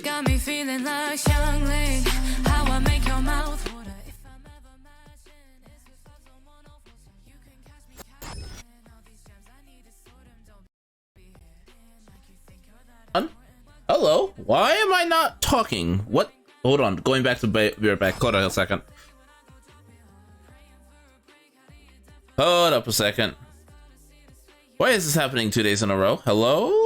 Got me feeling like Xiangling. How I make your mouth water if I'm ever matching. It's just I don't want no fortune. You can catch me cashing all these gems. I need to sort them. Don't be hitting like you think you're that. Hello. Why am I not talking? What? Hold on. Going back to be right back. Hold on a second. Hold up a second. Why is this happening 2 days in a row? Hello?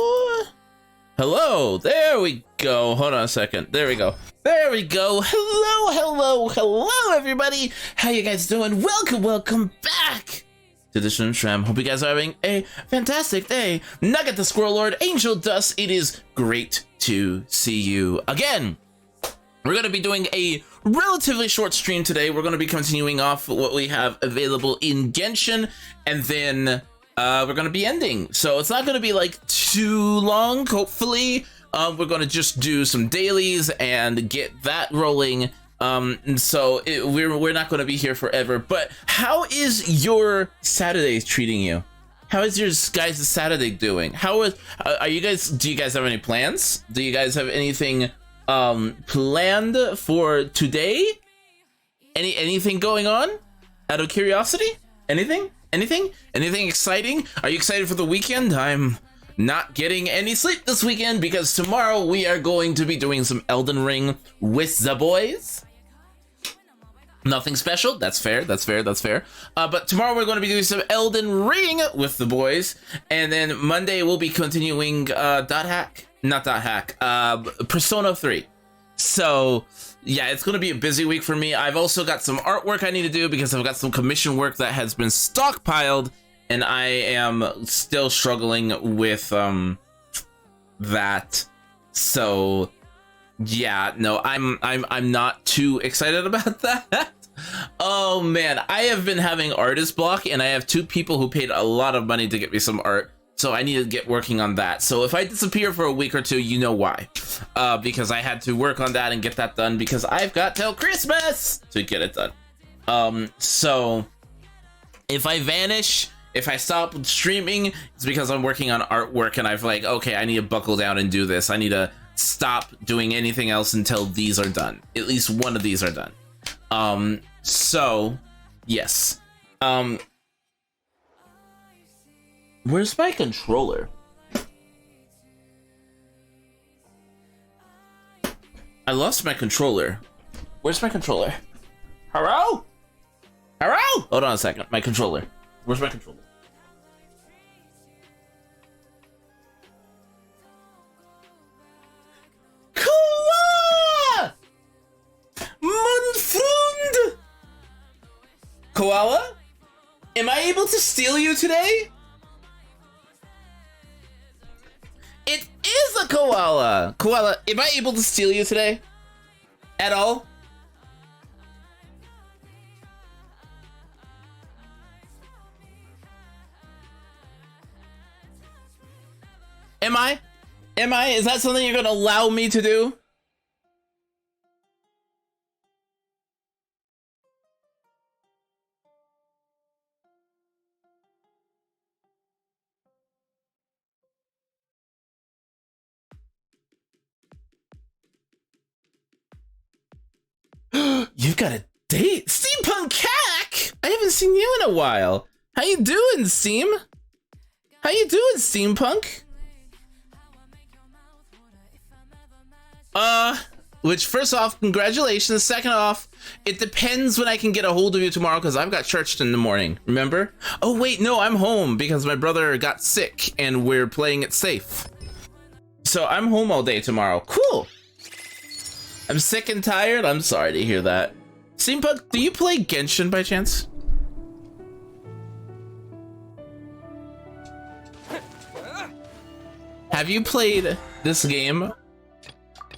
Hello, there we go. Hold on a second. There we go. There we go. Hello, hello, hello, everybody. How you guys doing? Welcome back to the Shram. Hope you guys are having a fantastic day. Nugget the Squirrel Lord, Angel Dust, it is great to see you again. We're going to be doing a relatively short stream today. We're going to be continuing off what we have available in Genshin, and then we're going to be ending. So it's not going to be like too long, hopefully. We're going to just do some dailies and get that rolling. So we're not going to be here forever. But how is your Saturday treating you? How is your guys' Saturday doing? How is do you guys have any plans? Do you guys have anything planned for today? Anything going on out of curiosity? Anything exciting? Are you excited for the weekend? I'm not getting any sleep this weekend because tomorrow we are going to be doing some Elden Ring with the boys. Nothing special. That's fair. But tomorrow we're going to be doing some Elden Ring with the boys, and then Monday we'll be continuing Persona 3. So yeah, it's going to be a busy week for me. I've also got some artwork I need to do because I've got some commission work that has been stockpiled, and I am still struggling with that. So yeah, no, I'm not too excited about that. Oh man, I have been having artist block, and I have 2 people who paid a lot of money to get me some art. So I need to get working on that. So if I disappear for a week or 2, you know why. Because I had to work on that and get that done because I've got till Christmas to get it done. So if I vanish, if I stop streaming, it's because I'm working on artwork and I've like, okay, I need to buckle down and do this. I need to stop doing anything else until these are done. At least one of these are done. So yes. Where's my controller? I lost my controller. Where's my controller? Hello? Hello? Hold on a second. My controller. Where's my controller? Koala! Munfrund! Koala? Am I able to steal you today? It is a koala! Koala, am I able to steal you today? At all? Am I? Is that something you're gonna allow me to do? You've got a date? Steampunk Cack! I haven't seen you in a while. How you doing, Steam? How you doing, Steampunk? Which first off, congratulations. Second off, it depends when I can get a hold of you tomorrow because I've got church in the morning, remember? Oh wait, no, I'm home because my brother got sick and we're playing it safe. So I'm home all day tomorrow. Cool. I'm sick and tired. I'm sorry to hear that. Steampunk, do you play Genshin by chance? Have you played this game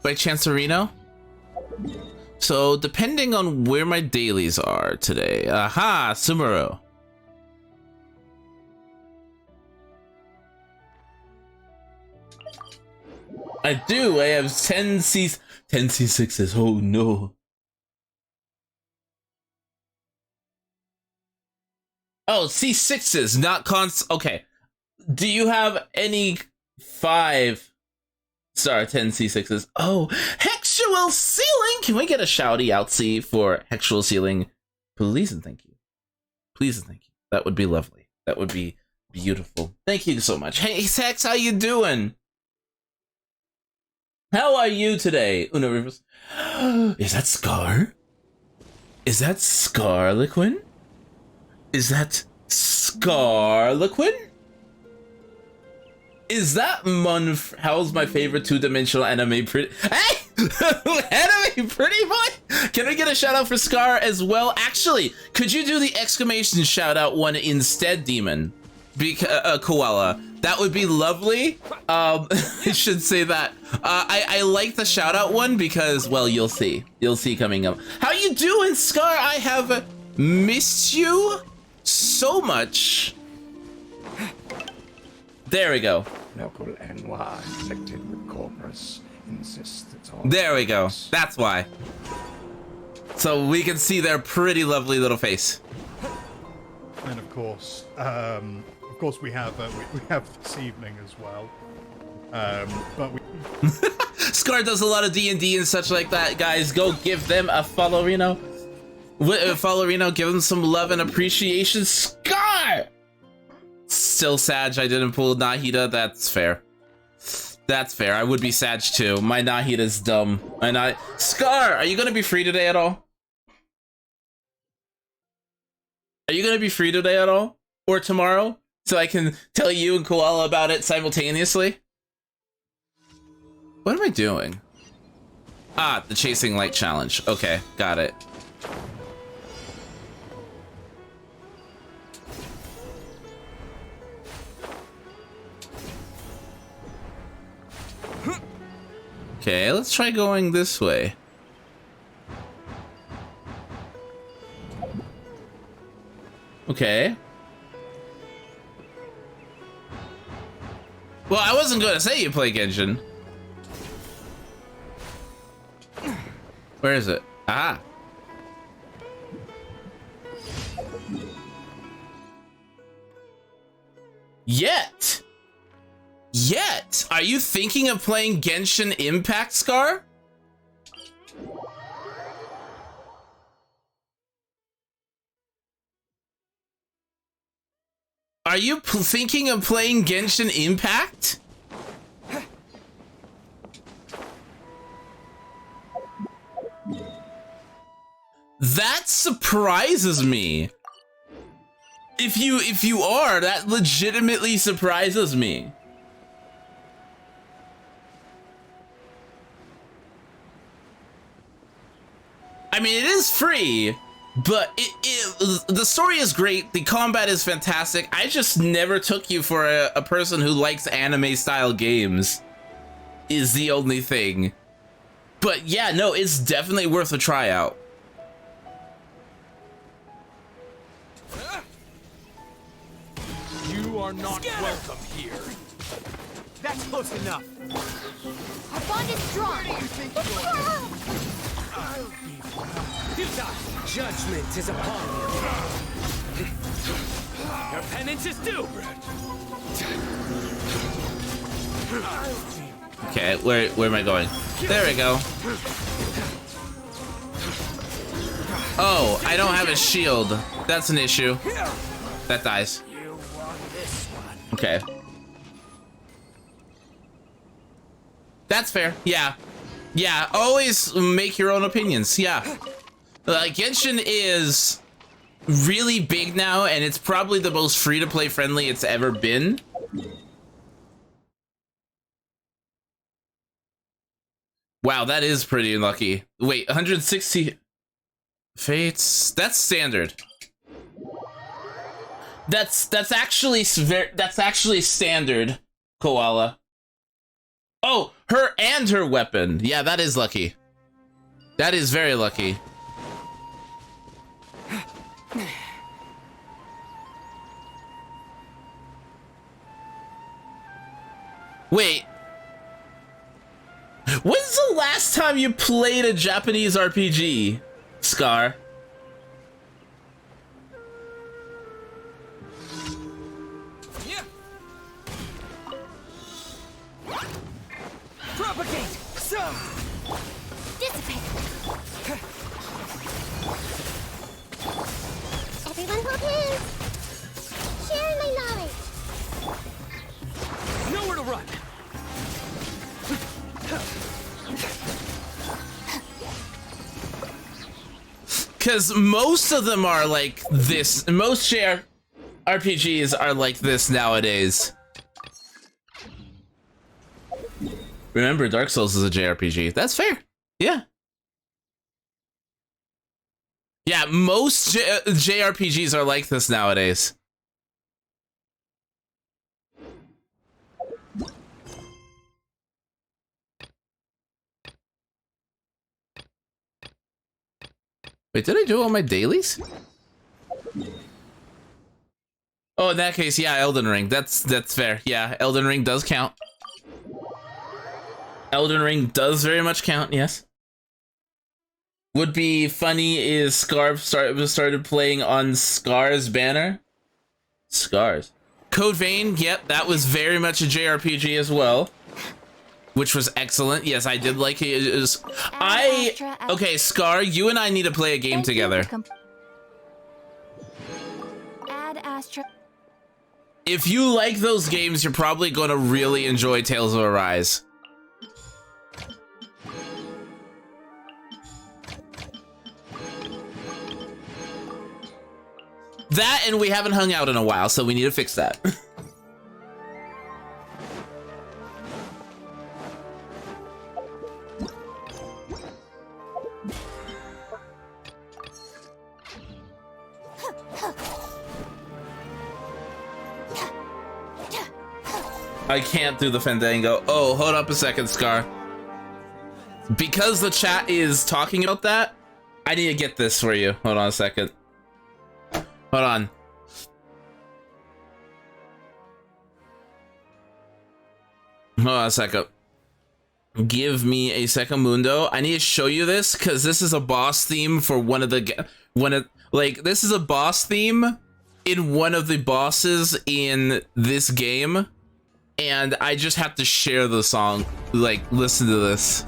by Chancerino? So depending on where my dailies are today. Aha, Sumeru. I do. I have 10 C6s. Oh no. Oh, C6s, not cons. Okay. Do you have any 5 Star 10 C6s. Oh, Hexual Ceiling! Can we get a shouty outsy for Hexual Ceiling? Please and thank you. Please and thank you. That would be lovely. That would be beautiful. Thank you so much. Hey, Hex, how you doing? How are you today? Una Rivers. Is that Scar? Is that Scarlequin? Is that Scarlequin? Is that how's my favorite two-dimensional anime pretty? Hey! Anime pretty boy? Can we get a shout out for Scar as well? Actually, could you do the exclamation shout out one instead, Demon? Koala. That would be lovely. I should say that. I like the shout out one because, well, you'll see. You'll see coming up. How you doing, Scar? I have missed you so much. There we go. Local NY inflicted with corpus insists it's all. There we go. That's why. So we can see their pretty lovely little face. And of course we have this evening as well. But we. Scar does a lot of D&D and such like that, guys. Go give them a follow, Reno. Follow Reno. Give them some love and appreciation. Scar. Still Sag, I didn't pull Nahida. That's fair. That's fair. I would be Sag too. My Nahida's dumb. Scar, are you gonna be free today at all? Are you gonna be free today at all? Or tomorrow? So I can tell you and Koala about it simultaneously? What am I doing? Ah, the Chasing Light Challenge. Okay, got it. Okay, let's try going this way. Okay. Well, I wasn't going to say you play Genshin. Where is it? Ah. Yet. Are you thinking of playing Genshin Impact, Scar? Are you thinking of playing Genshin Impact? That surprises me. If you are, that legitimately surprises me. I mean, it is free, but the story is great. The combat is fantastic. I just never took you for a person who likes anime style games is the only thing. But yeah, no, it's definitely worth a tryout. You are not welcome here. That's close enough. Our bond is strong. Where do you think you are? Judgment is upon you. Your penance is due. Okay, where am I going? There we go. Oh, I don't have a shield. That's an issue. That dies. Okay. That's fair. Yeah. Yeah, always make your own opinions. Yeah. Genshin is really big now, and it's probably the most free-to-play friendly it's ever been. Wow, that is pretty unlucky. Wait, 160 fates? That's standard. That's actually standard, Koala. Oh, her and her weapon. Yeah, that is lucky. That is very lucky. Wait. When's the last time you played a Japanese RPG, Scar? Propagate! So! Dissipate. Everyone hold hands. Share my knowledge. Nowhere to run! Because most of them are like this. Most RPGs are like this nowadays. Remember, Dark Souls is a JRPG. That's fair. Yeah. Yeah, most JRPGs are like this nowadays. Wait, did I do all my dailies? Oh, in that case, yeah, Elden Ring. That's fair. Yeah, Elden Ring does count. Elden Ring does very much count, yes. Would be funny is Scarf started playing on Scar's banner. Scars. Code Vein, yep, that was very much a JRPG as well. Which was excellent. Yes, I did like it. Okay, Scar, you and I need to play a game together. Add Astra. If you like those games, you're probably going to really enjoy Tales of Arise. That, and we haven't hung out in a while, so we need to fix that. I can't do the Fandango. Oh, hold up a second, Scar. Because the chat is talking about that, I need to get this for you. Hold on a second. Hold on. Hold on a second. Give me a second, Mundo. I need to show you this because this is a boss theme for this is a boss theme in one of the bosses in this game. And I just have to share the song. Like, listen to this.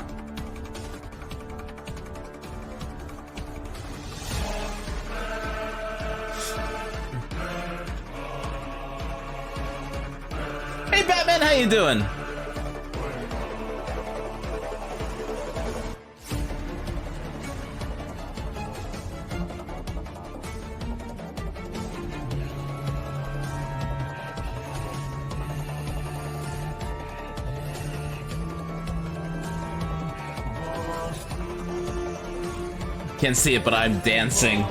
Hey, Batman, how you doing? Can't see it, but I'm dancing.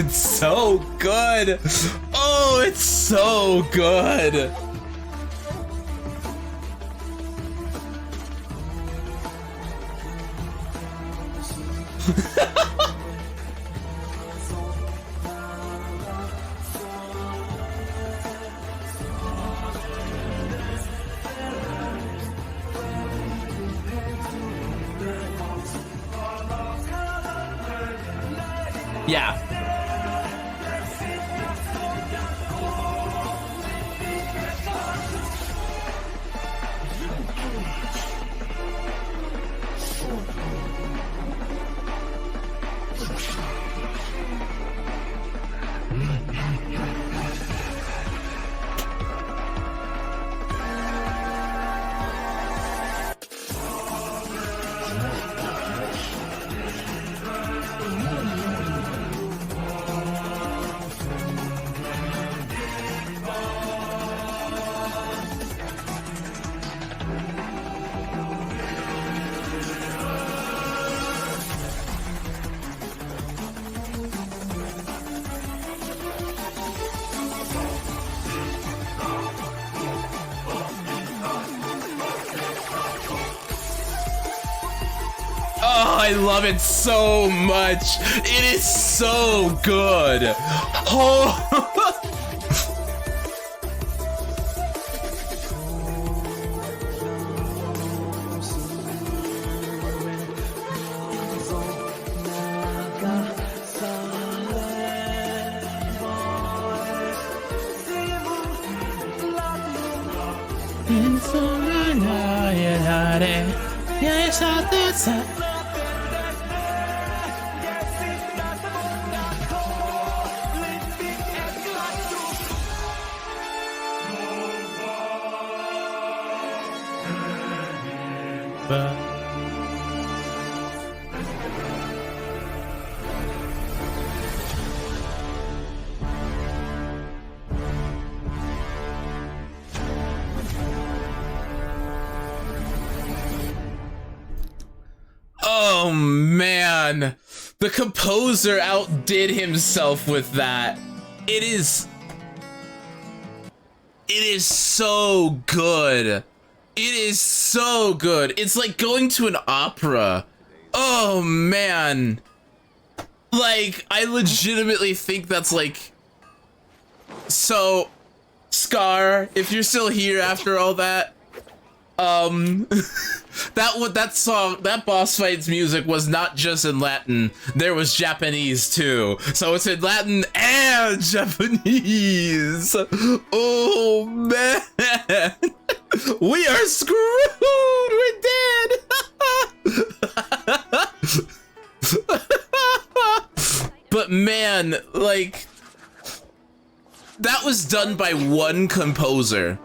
It's so good. Oh, it's so good. Yeah. Oh, I love it so much. It is so good. Oh. Oh man, the composer outdid himself with that. It is so good. It is so good. It's like going to an opera. Oh man. Like, I legitimately think that's like, so Scar, if you're still here after all that, that song, that boss fight's music was not just in Latin. There was Japanese too. So it's in Latin and Japanese. Oh man. We are screwed. We're dead. But man, like, that was done by one composer.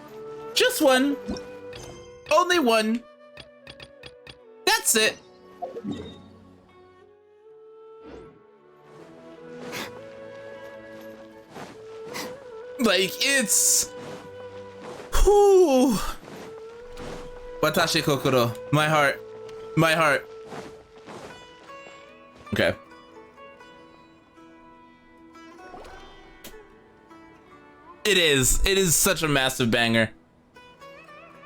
Just one. Only one. That's it. Like, it's... Whew. Watashi kokoro. My heart. My heart. Okay. It is. It is such a massive banger.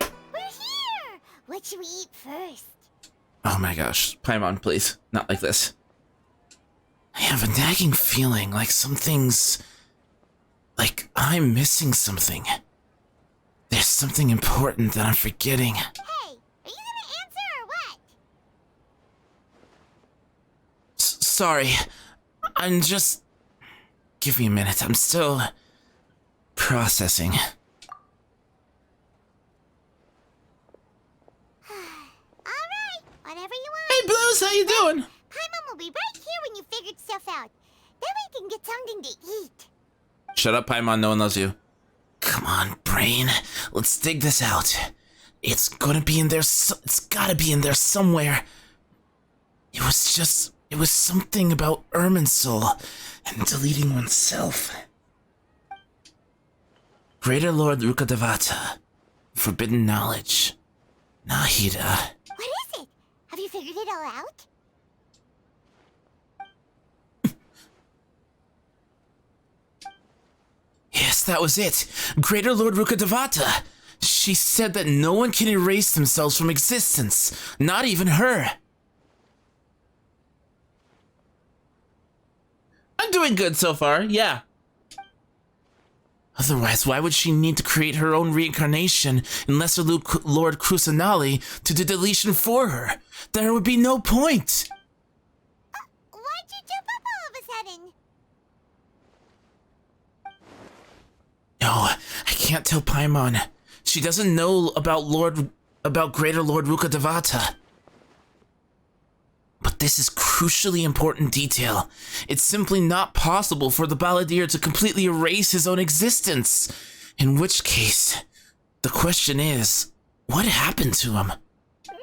We're here! What should we eat first? Oh my gosh. Paimon, please. Not like this. I have a nagging feeling like something's... like I'm missing something. There's something important that I'm forgetting. Hey, are you gonna answer or what? Sorry. I'm just... Give me a minute. I'm still... processing. Alright, whatever you want. Hey, Blues, how you doing? Paimon will be right here when you figured stuff out. Then we can get something to eat. Shut up, Paimon. No one loves you. Come on, brain. Let's dig this out. It's gonna be in there. It's gotta be in there somewhere. It was something about Irminsul and deleting oneself. Greater Lord Rukkhadevata. Forbidden knowledge. Nahida. What is it? Have you figured it all out? Yes, that was it. Greater Lord Rukkhadevata. She said that no one can erase themselves from existence. Not even her. I'm doing good so far, yeah. Otherwise, why would she need to create her own reincarnation in Lesser Lord Kusanali to do deletion for her? There would be no point. Why'd you jump up all of a sudden? No, I can't tell Paimon. She doesn't know about Greater Lord Rukkhadevata. But this is crucially important detail. It's simply not possible for the Balladeer to completely erase his own existence. In which case, the question is, what happened to him?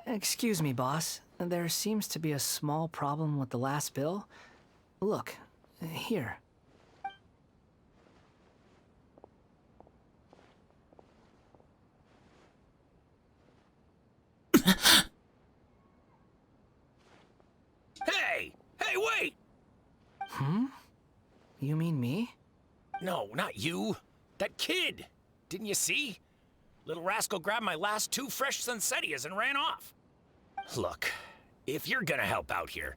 Excuse me, boss. There seems to be a small problem with the last bill. Look, here. Hey! Hey, wait! Hmm? You mean me? No, not you. That kid. Didn't you see? Little rascal grabbed my last 2 fresh Sunsettias and ran off. Look, if you're gonna help out here,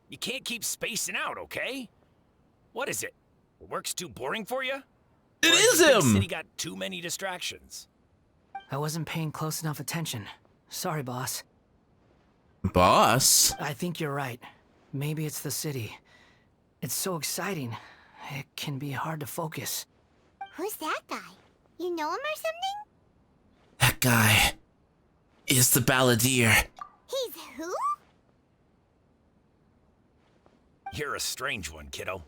you can't keep spacing out, okay? What is it? Work's too boring for you? It Or is has the big him! city got too many distractions? I wasn't paying close enough attention. Sorry, boss. Boss? I think you're right. Maybe it's the city. It's so exciting. It can be hard to focus. Who's that guy? You know him or something? That guy is the balladeer. He's who? You're a strange one, kiddo.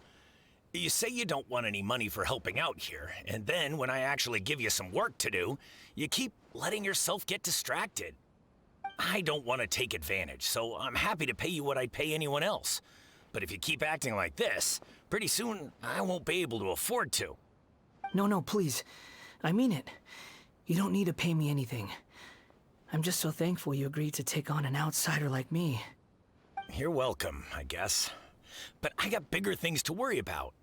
You say you don't want any money for helping out here, and then when I actually give you some work to do, you keep letting yourself get distracted. I don't want to take advantage, so I'm happy to pay you what I'd pay anyone else. But if you keep acting like this, pretty soon I won't be able to afford to. No, please. I mean it. You don't need to pay me anything. I'm just so thankful you agreed to take on an outsider like me. You're welcome, I guess. But I got bigger things to worry about.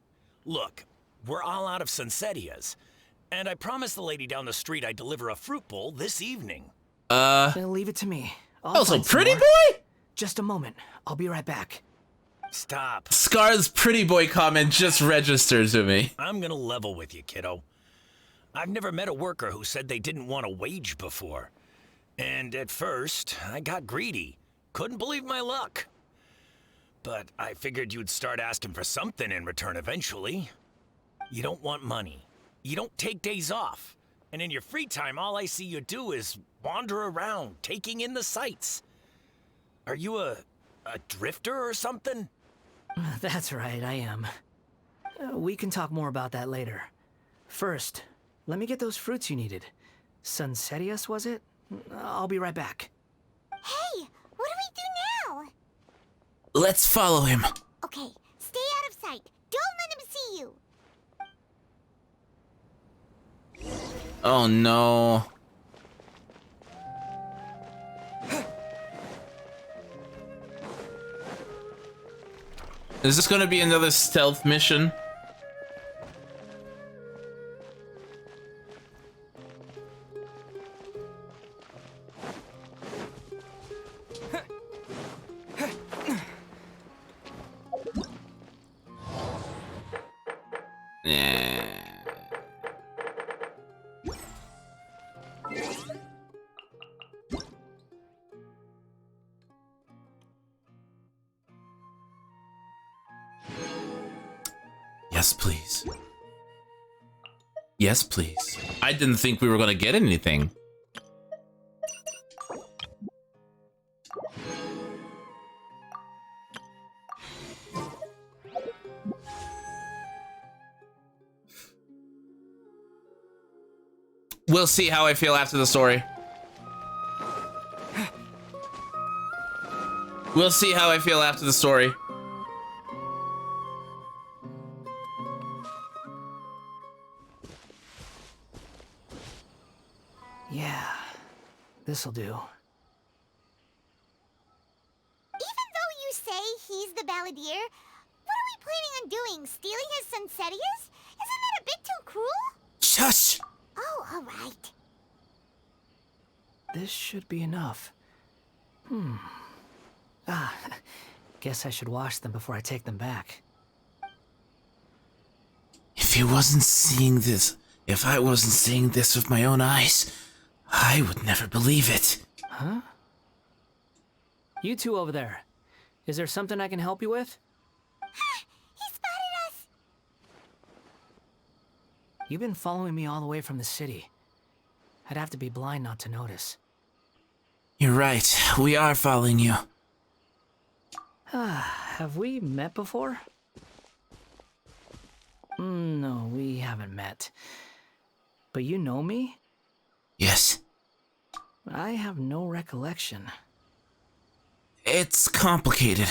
Look, we're all out of Sunsettias, and I promised the lady down the street I'd deliver a fruit bowl this evening. Leave it to me. Also, find some pretty more. boy? Just a moment. I'll be right back. Stop. Scar's pretty boy comment just registered to me. I'm gonna level with you, kiddo. I've never met a worker who said they didn't want a wage before. And at first, I got greedy. Couldn't believe my luck. But I figured you'd start asking for something in return eventually. You don't want money. You don't take days off. And in your free time, all I see you do is wander around, taking in the sights. Are you a drifter or something? That's right, I am. We can talk more about that later. First, let me get those fruits you needed. Sunsettias, was it? I'll be right back. Hey, what do we do now? Let's follow him. Okay, stay out of sight. Don't let him see you. Oh no. Is this gonna be another stealth mission? Yeah. Yes, please. Yes, please. I didn't think we were gonna get anything. We'll see how I feel after the story. We'll see how I feel after the story. Yeah, this'll do. Even though you say he's the balladeer, what are we planning on doing? Stealing his Sunsettias? Isn't that a bit too cruel? Shush! Oh, all right. This should be enough. Guess I should wash them before I take them back. If I wasn't seeing this with my own eyes, I would never believe it. Huh? You two over there. Is there something I can help you with? He spotted us. You've been following me all the way from the city. I'd have to be blind not to notice. You're right, we are following you. Have we met before? No, we haven't met. But you know me? Yes. I have no recollection. It's complicated,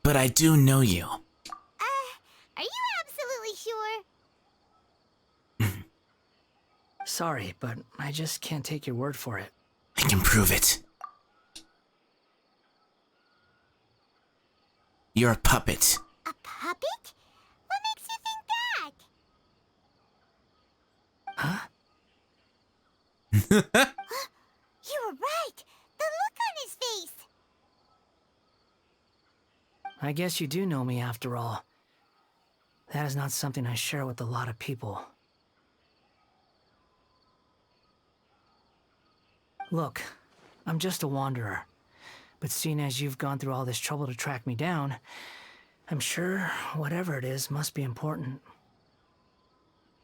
but I do know you. Are you absolutely sure? Sorry, but I just can't take your word for it. I can prove it. You're a puppet. A puppet? What makes you think that? You were right. The look on his face. I guess you do know me after all. That is not something I share with a lot of people. Look, I'm just a wanderer. But seeing as you've gone through all this trouble to track me down, I'm sure whatever it is must be important.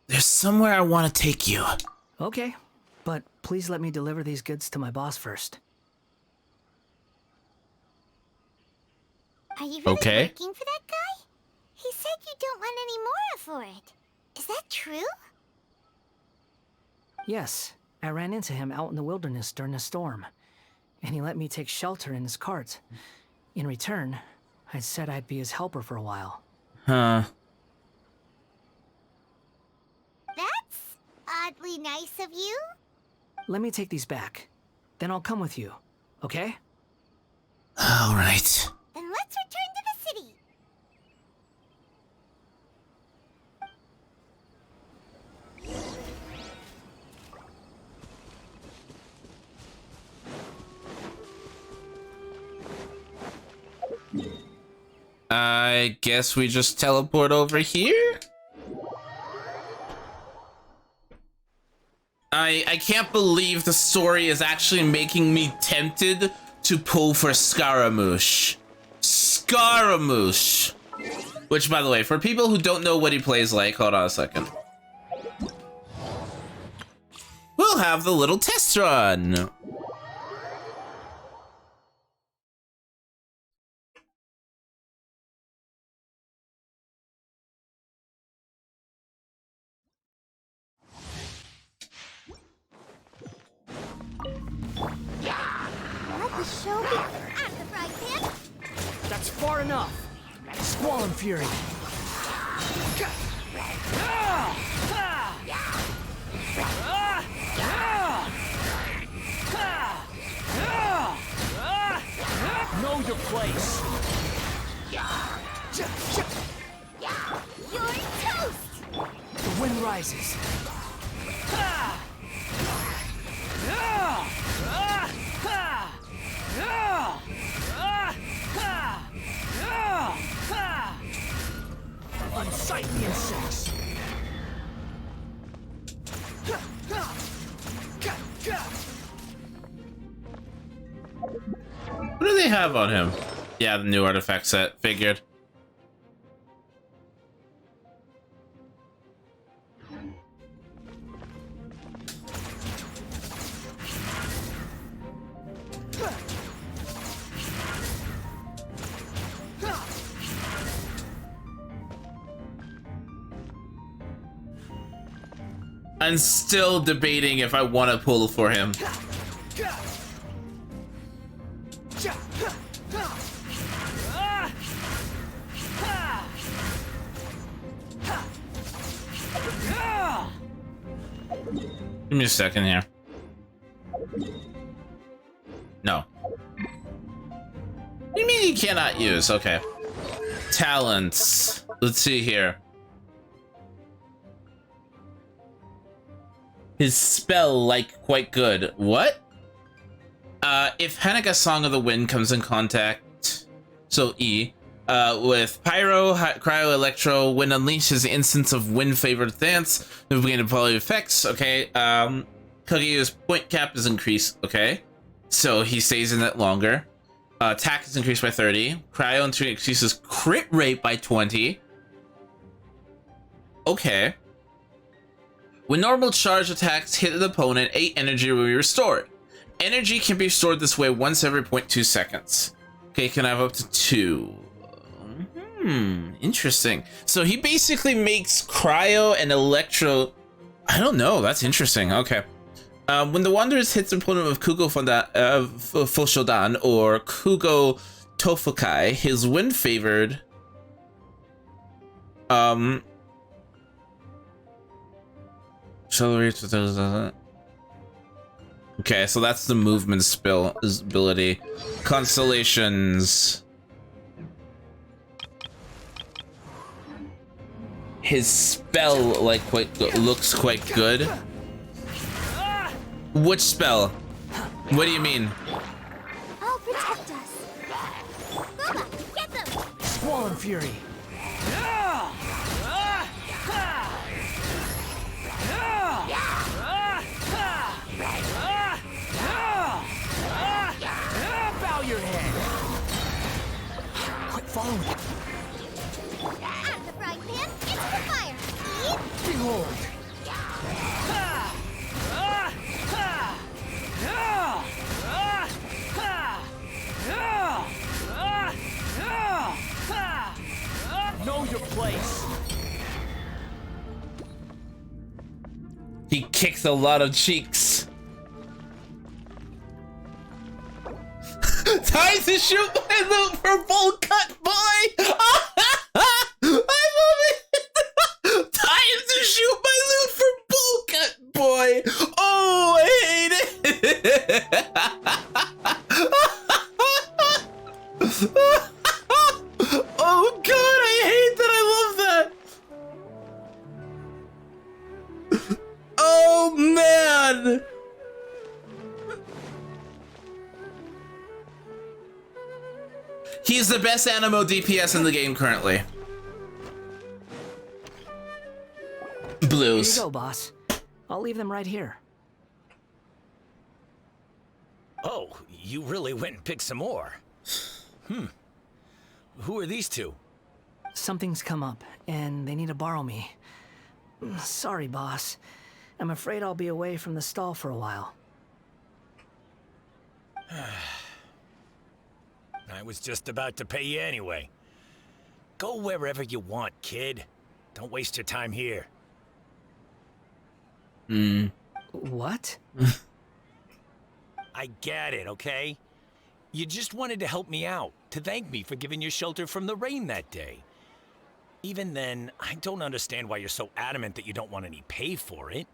There's somewhere I want to take you. Okay, But please let me deliver these goods to my boss first. Are you really Okay. working for that guy? He said you don't want any more for it. Is that true? Yes, I ran into him out in the wilderness during a storm, and he let me take shelter in his cart. In return, I said I'd be his helper for a while. Huh. That's oddly nice of you. Let me take these back. Then I'll come with you, okay? All right. Then let's return to the city. I guess we just teleport over here? I can't believe the story is actually making me tempted to pull for Scaramouche. Scaramouche! Which, by the way, for people who don't know what he plays like, hold on a second. We'll have the little test run. Let the show begin. I'm the fry pan. That's far enough! Squall and Fury! Know your place. You're toast. The wind rises. Unsightly insects. What do they have on him? Yeah, the new artifact set. Figured. I'm still debating if I want to pull for him. Give me a second here. No. What do you mean you cannot use? Okay. Talents. Let's see here. His spell, like, quite good. What? If Hanukkah's Song of the Wind comes in contact, so E, with Pyro, Cryo, Electro, when unleashes the instance of wind-favored dance, we begin to poly effects, okay. Kaguya's point cap is increased, okay. So he stays in it longer. Attack is increased by 30. Cryo increases crit rate by 20. Okay. When normal charge attacks hit an opponent, 8 energy will be restored. Energy can be stored this way once every 0.2 seconds. Okay, can I have up to 2? Interesting. So he basically makes Cryo and Electro... I don't know, that's interesting, okay. When the Wanderers hits an opponent with Kugo Fushodan or Kugo Tofukai, his wind-favored... Okay, so that's the movement ability. Constellations. His spell looks quite good. Which spell? What do you mean? I'll protect us. Mama, get them. Squall and Fury! Bow your head. Quit following! I'm the fry pan. It's the fire. Eve. Behold! He kicks a lot of cheeks. Time to shoot my loot for full cut, boy! I love it! Time to shoot my loot for full cut, boy! Oh, I hate it! Oh god, I hate that! I love that! Oh man! He's the best Animo DPS in the game currently. Blues. Here you go, boss. I'll leave them right here. Oh, you really went and picked some more. Who are these two? Something's come up, and they need to borrow me. Sorry, boss. I'm afraid I'll be away from the stall for a while. I was just about to pay you anyway. Go wherever you want, kid. Don't waste your time here. What? I get it, okay? You just wanted to help me out, to thank me for giving you shelter from the rain that day. Even then, I don't understand why you're so adamant that you don't want any pay for it.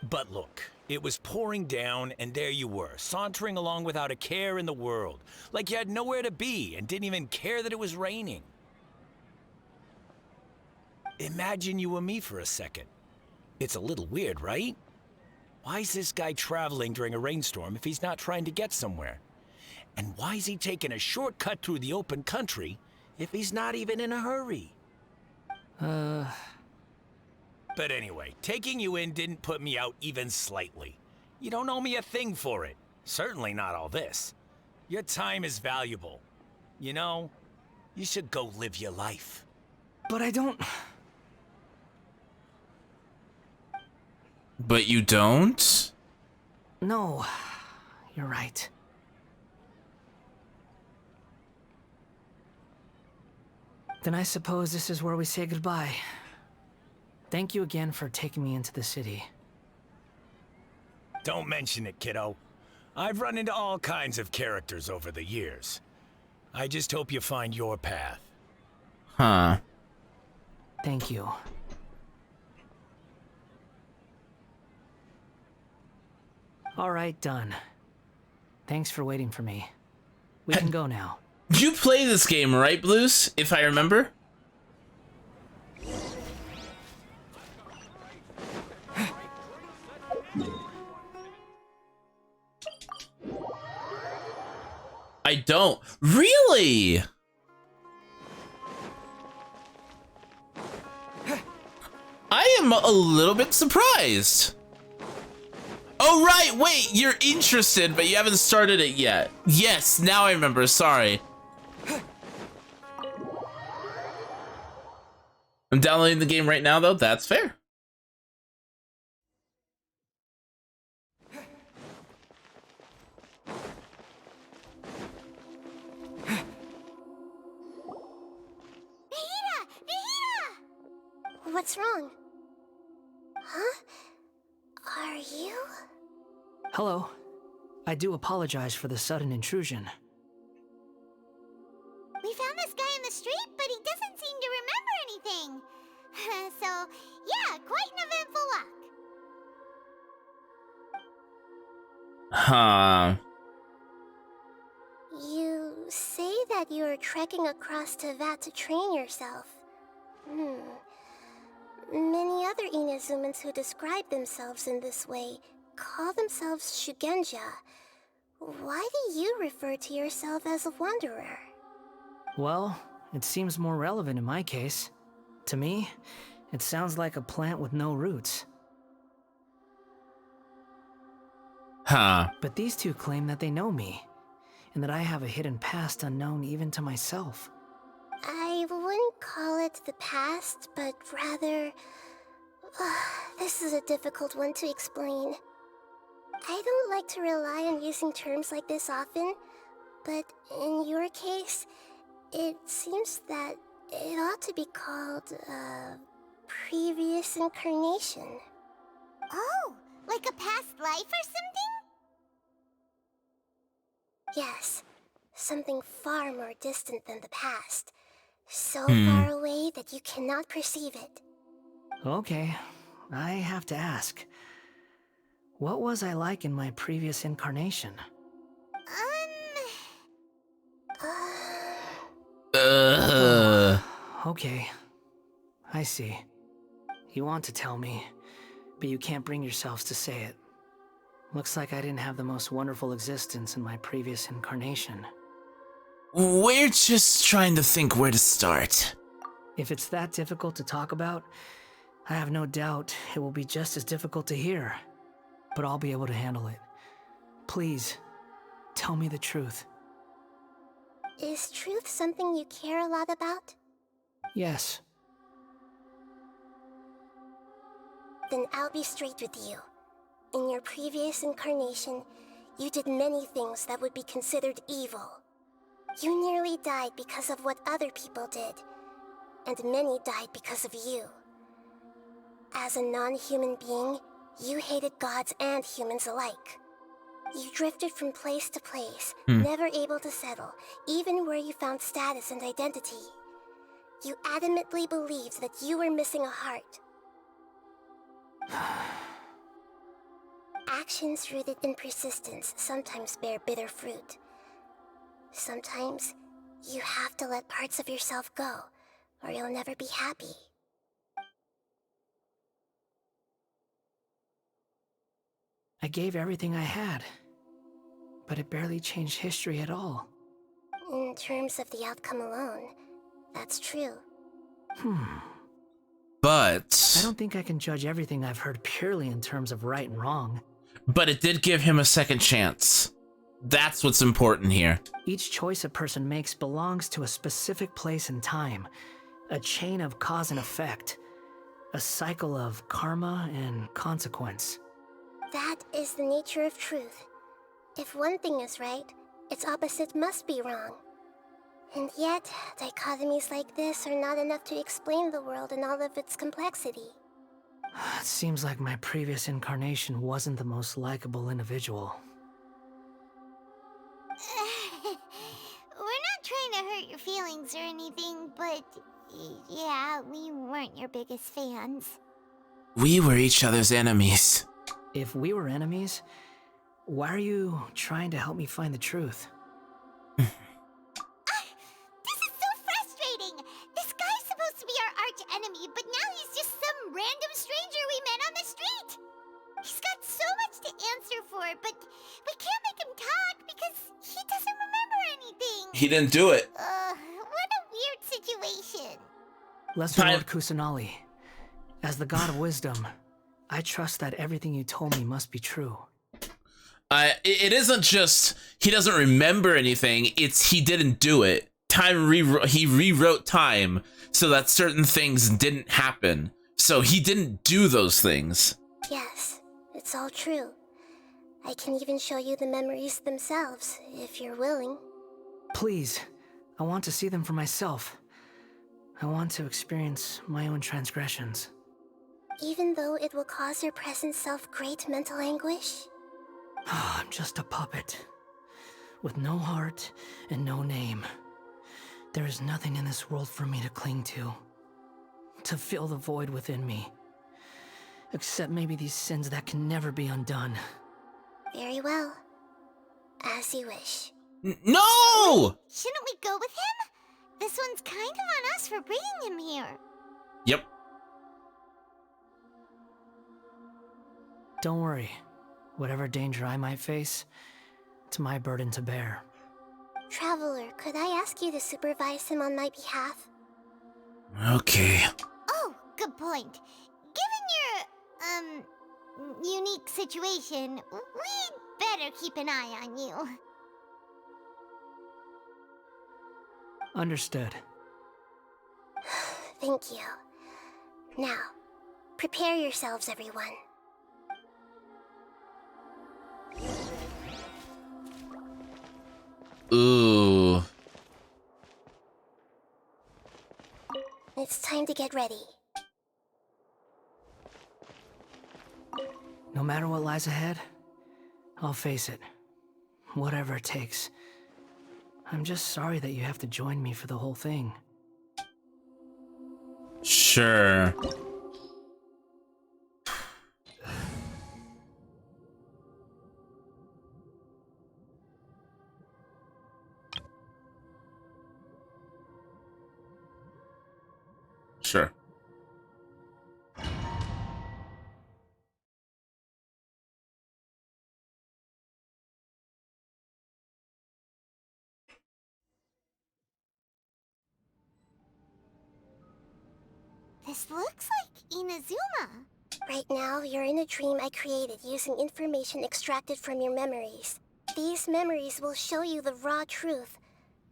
But look, it was pouring down, and there you were, sauntering along without a care in the world, like you had nowhere to be and didn't even care that it was raining. Imagine you were me for a second. It's a little weird, right? Why is this guy traveling during a rainstorm if he's not trying to get somewhere? And why is he taking a shortcut through the open country if he's not even in a hurry? But anyway, taking you in didn't put me out even slightly. You don't owe me a thing for it. Certainly not all this. Your time is valuable. You know, you should go live your life. But I don't... But you don't? No, you're right. Then I suppose this is where we say goodbye. Thank you again for taking me into the city. Don't mention it, kiddo. I've run into all kinds of characters over the years. I just hope you find your path. Huh. Thank you. All right, done. Thanks for waiting for me. We can go now. You play this game, right, Blues? If I remember? I don't. Really? I am a little bit surprised. Oh, right. Wait, you're interested, but you haven't started it yet. Yes, now I remember. Sorry. I'm downloading the game right now, though. That's fair. What's wrong? Huh? Are you? Hello. I do apologize for the sudden intrusion. We found this guy in the street, but he doesn't seem to remember anything. So, yeah, quite an eventful walk. Huh. You say that you're trekking across Teyvat to train yourself. Many other Inazumans who describe themselves in this way call themselves Shugenja. Why do you refer to yourself as a wanderer? Well, it seems more relevant in my case. To me, it sounds like a plant with no roots. Huh. But these two claim that they know me, and that I have a hidden past unknown even to myself. I wouldn't call it the past, but rather... this is a difficult one to explain. I don't like to rely on using terms like this often, but in your case, it seems that it ought to be called, previous incarnation. Oh, like a past life or something? Yes, something far more distant than the past. So far away that you cannot perceive it. Okay, I have to ask. What was I like in my previous incarnation? Okay, I see. You want to tell me, but you can't bring yourselves to say it. Looks like I didn't have the most wonderful existence in my previous incarnation. We're just trying to think where to start. If it's that difficult to talk about, I have no doubt it will be just as difficult to hear. But I'll be able to handle it. Please, tell me the truth. Is truth something you care a lot about? Yes. Then I'll be straight with you. In your previous incarnation, you did many things that would be considered evil. You nearly died because of what other people did, and many died because of you. As a non-human being, you hated gods and humans alike. You drifted from place to place, never able to settle, even where you found status and identity. You adamantly believed that you were missing a heart. Actions rooted in persistence sometimes bear bitter fruit. Sometimes, you have to let parts of yourself go, or you'll never be happy. I gave everything I had, but it barely changed history at all. In terms of the outcome alone, that's true. But I don't think I can judge everything I've heard purely in terms of right and wrong. But it did give him a second chance. That's what's important here. Each choice a person makes belongs to a specific place and time. A chain of cause and effect. A cycle of karma and consequence. That is the nature of truth. If one thing is right, its opposite must be wrong. And yet, dichotomies like this are not enough to explain the world in all of its complexity. It seems like my previous incarnation wasn't the most likable individual. We're not trying to hurt your feelings or anything, but yeah, we weren't your biggest fans. We were each other's enemies. If we were enemies, why are you trying to help me find the truth? This is so frustrating! This guy's supposed to be our arch enemy, but now he's just some random stranger we met on the street! He's got so much to answer for, but we can't make him talk because he doesn't remember anything! He didn't do it. What a weird situation. Lesser Lord Kusanali, as the god of wisdom, I trust that everything you told me must be true. It isn't just he doesn't remember anything, it's he didn't do it. He rewrote time so that certain things didn't happen. So he didn't do those things. Yes, it's all true. I can even show you the memories themselves, if you're willing. Please, I want to see them for myself. I want to experience my own transgressions. Even though it will cause your present self great mental anguish? I'm just a puppet, with no heart and no name. There is nothing in this world for me to cling to fill the void within me. Except maybe these sins that can never be undone. Very well. As you wish. No! Shouldn't we go with him? This one's kind of on us for bringing him here. Yep. Don't worry. Whatever danger I might face, it's my burden to bear. Traveler, could I ask you to supervise him on my behalf? Okay. Oh, good point. Given your, unique situation, we'd better keep an eye on you. Understood. Thank you. Now, prepare yourselves, everyone. Ooh. It's time to get ready. No matter what lies ahead, I'll face it. Whatever it takes. I'm just sorry that you have to join me for the whole thing. Sure. Sure. This looks like Inazuma. Right now, you're in a dream I created using information extracted from your memories. These memories will show you the raw truth,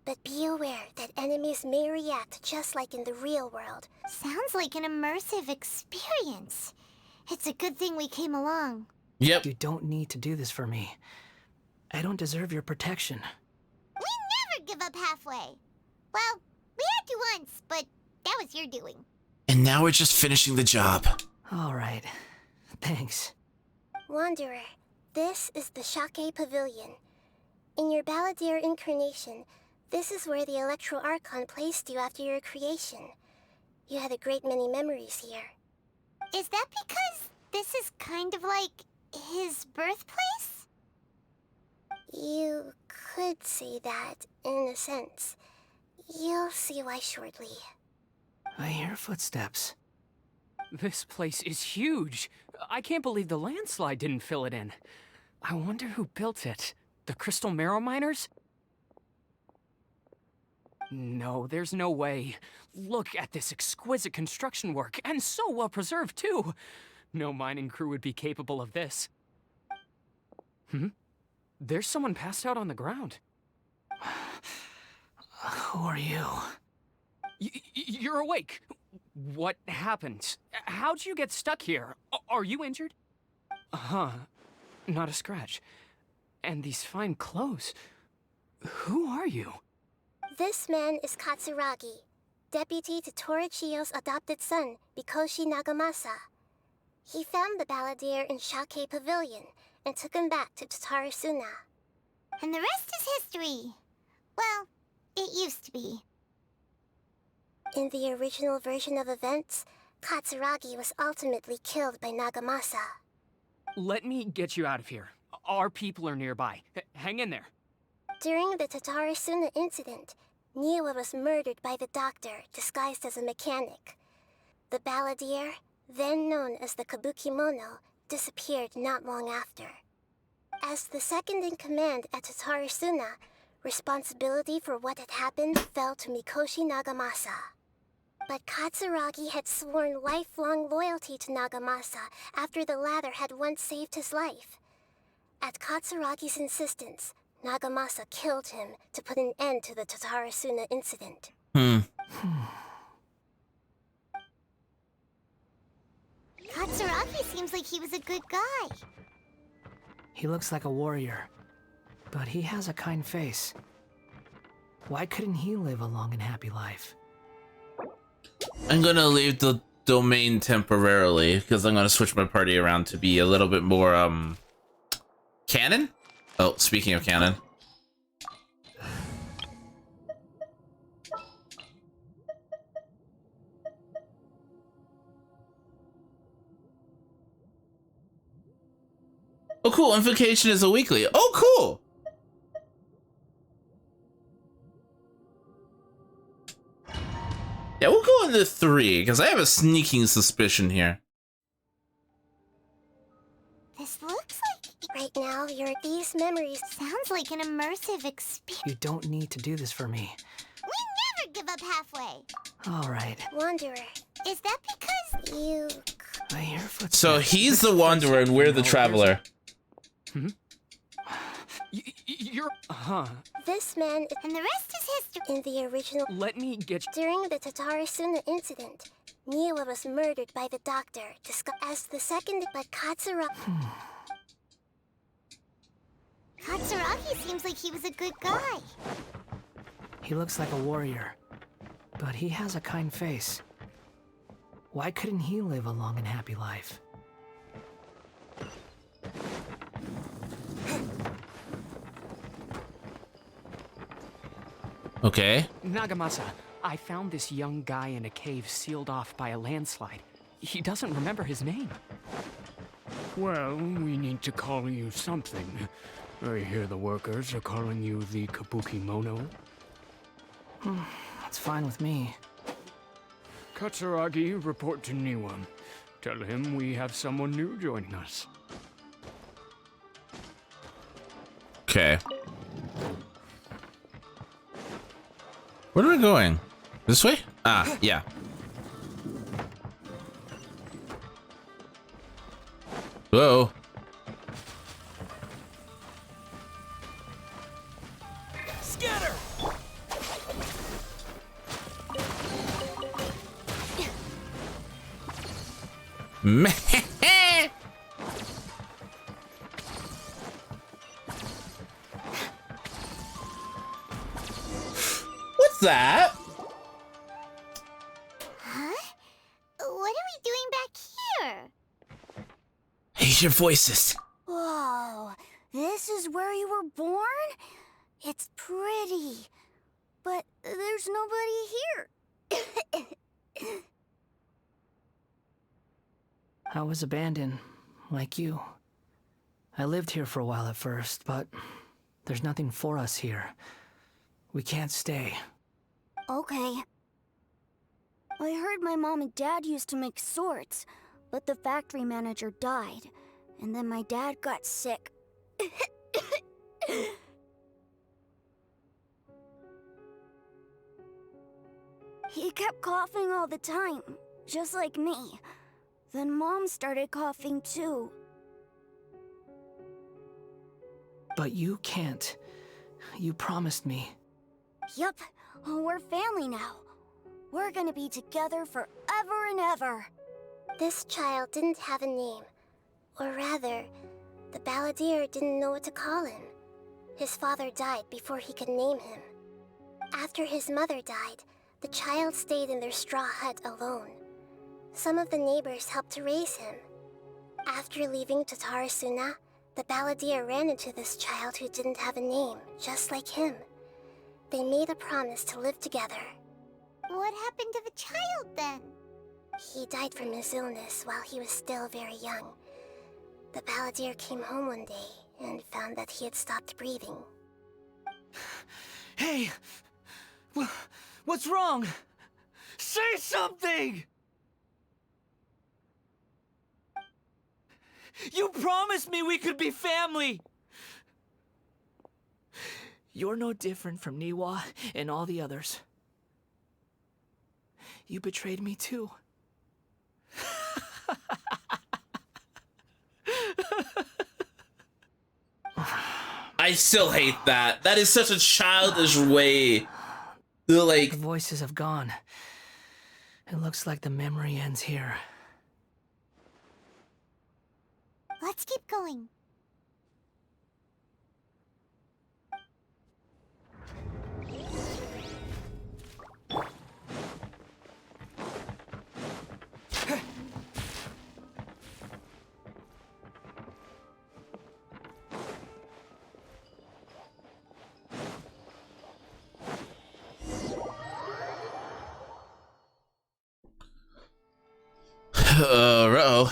but be aware that enemies may react just like in the real world. Sounds like an immersive experience. It's a good thing we came along. Yep. You don't need to do this for me. I don't deserve your protection. We never give up halfway. Well, we had to once, but that was your doing. And now we're just finishing the job. All right. Thanks. Wanderer, this is the Shake Pavilion. In your Balladeer incarnation, this is where the Electro Archon placed you after your creation. You had a great many memories here. Is that because this is kind of like his birthplace? You could say that, in a sense. You'll see why shortly. I hear footsteps. This place is huge. I can't believe the landslide didn't fill it in. I wonder who built it. The Crystal Marrow Miners? No, there's no way. Look at this exquisite construction work, and so well preserved, too. No mining crew would be capable of this. There's someone passed out on the ground. Who are you? You're awake. What happened? How'd you get stuck here? Are you injured? Huh. Not a scratch. And these fine clothes. Who are you? This man is Katsuragi, deputy to Torichiyo's adopted son, Mikoshi Nagamasa. He found the Balladeer in Shake Pavilion and took him back to Tatarasuna. And the rest is history. Well, it used to be. In the original version of events, Katsuragi was ultimately killed by Nagamasa. Let me get you out of here. Our people are nearby. Hang in there. During the Tatarasuna incident, Niwa was murdered by the doctor disguised as a mechanic. The Balladeer, then known as the Kabukimono, disappeared not long after. As the second in command at Tatarasuna, responsibility for what had happened fell to Mikoshi Nagamasa. But Katsuragi had sworn lifelong loyalty to Nagamasa after the latter had once saved his life. At Katsuragi's insistence, Nagamasa killed him to put an end to the Tatarasuna incident. Katsuragi seems like he was a good guy. He looks like a warrior, but he has a kind face. Why couldn't he live a long and happy life? I'm gonna leave the domain temporarily because I'm gonna switch my party around to be a little bit more canon. Oh, speaking of canon. Oh, cool. Invocation is a weekly. Oh, cool. Yeah, we'll go into 3 because I have a sneaking suspicion here. This looks like... Right now, these memories... Sounds like an immersive experience. You don't need to do this for me. We never give up halfway. All right. Wanderer, Is that because... you... I hear footsteps. So he's the wanderer and we're the traveler. You're... Huh. This man is... And the rest is history. In the original... Let me get you... During the Tatarasuna incident, Niwa was murdered by the doctor, as the second... But Katsuragi... Katsuragi seems like he was a good guy. He looks like a warrior, but he has a kind face. Why couldn't he live a long and happy life? Okay. Nagamasa, I found this young guy in a cave sealed off by a landslide. He doesn't remember his name. Well, we need to call you something. I hear the workers are calling you the Kabuki Mono. That's fine with me. Katsuragi, report to Niwa. Tell him we have someone new joining us. Okay. Where are we going? This way? Ah, yeah. Whoa. Scatter! Meh. What's that? Huh? What are we doing back here? Hate your voices. Whoa, this is where you were born? It's pretty, but there's nobody here. I was abandoned, like you. I lived here for a while at first, but there's nothing for us here. We can't stay. Okay. I heard my mom and dad used to make swords, but the factory manager died, and then my dad got sick. He kept coughing all the time, just like me. Then Mom started coughing too. But you can't. You promised me. Yup, we're family now. We're gonna be together forever and ever. This child didn't have a name. Or rather, the balladeer didn't know what to call him. His father died before he could name him. After his mother died, the child stayed in their straw hut alone. Some of the neighbors helped to raise him. After leaving Tatarasuna, the balladeer ran into this child who didn't have a name, just like him. They made a promise to live together. What happened to the child then? He died from his illness while he was still very young. The balladeer came home one day and found that he had stopped breathing. Hey! What's wrong? Say something! You promised me we could be family! You're no different from Niwa and all the others. You betrayed me too. I still hate that. That is such a childish way. Like, The voices have gone. It looks like the memory ends here. Let's keep going.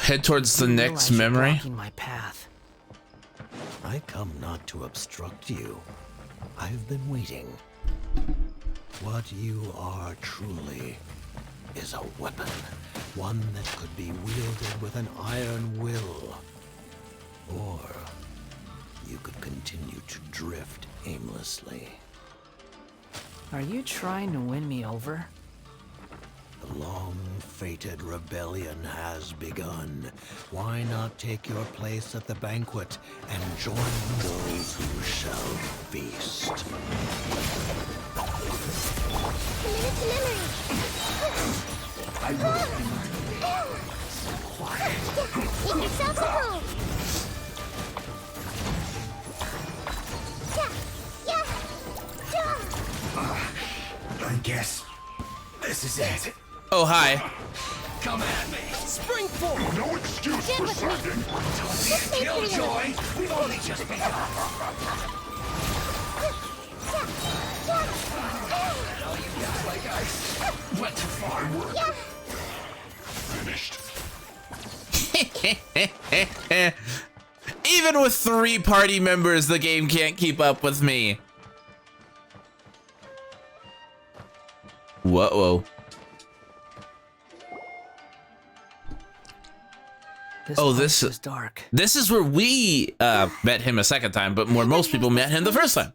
head towards the next You're memory. blocking my path. I come not to obstruct you. I've been waiting. What you are truly is a weapon. One that could be wielded with an iron will. Or you could continue to drift aimlessly. Are you trying to win me over? The long-fated rebellion has begun. Why not take your place at the banquet and join those who shall feast? Committed to memory. Make yourselves at home. Yeah. I guess this is it. Oh, hi. Come at me! Spring forward! No excuse Stand for with me. slacking. This may be Killjoy! We've only just begun! like ice. Went too far. Yeah. Finished. Even with 3 party members, the game can't keep up with me. Whoa. This is dark. This is where we met him a second time, but where most people met him the first time.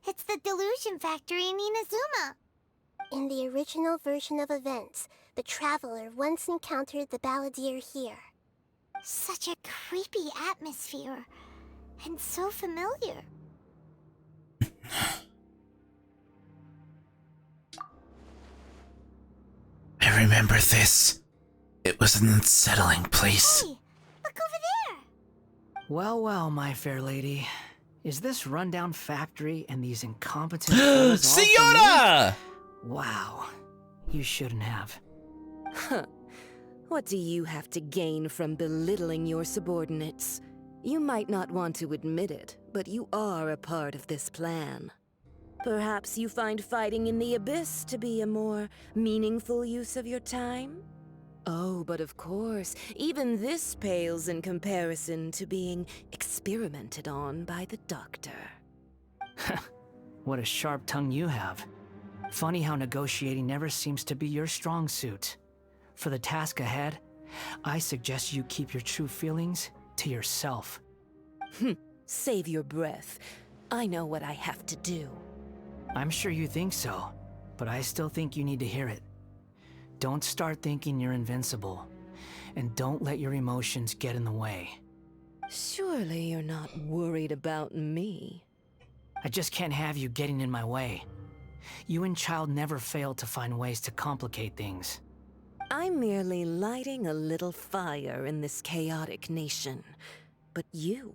It's the delusion factory in Inazuma. In the original version of events, the Traveler once encountered the Balladeer here. Such a creepy atmosphere. And so familiar. I remember this. It was an unsettling place. Hey, look over there. Well, my fair lady. Is this rundown factory and these incompetent fools all for me? Siona! Wow. You shouldn't have. Huh. What do you have to gain from belittling your subordinates? You might not want to admit it, but you are a part of this plan. Perhaps you find fighting in the Abyss to be a more meaningful use of your time? Oh, but of course, even this pales in comparison to being experimented on by the Doctor. What a sharp tongue you have. Funny how negotiating never seems to be your strong suit. For the task ahead, I suggest you keep your true feelings to yourself. Save your breath. I know what I have to do. I'm sure you think so, but I still think you need to hear it. Don't start thinking you're invincible, and don't let your emotions get in the way. Surely you're not worried about me. I just can't have you getting in my way. You and Child never fail to find ways to complicate things. I'm merely lighting a little fire in this chaotic nation. But you,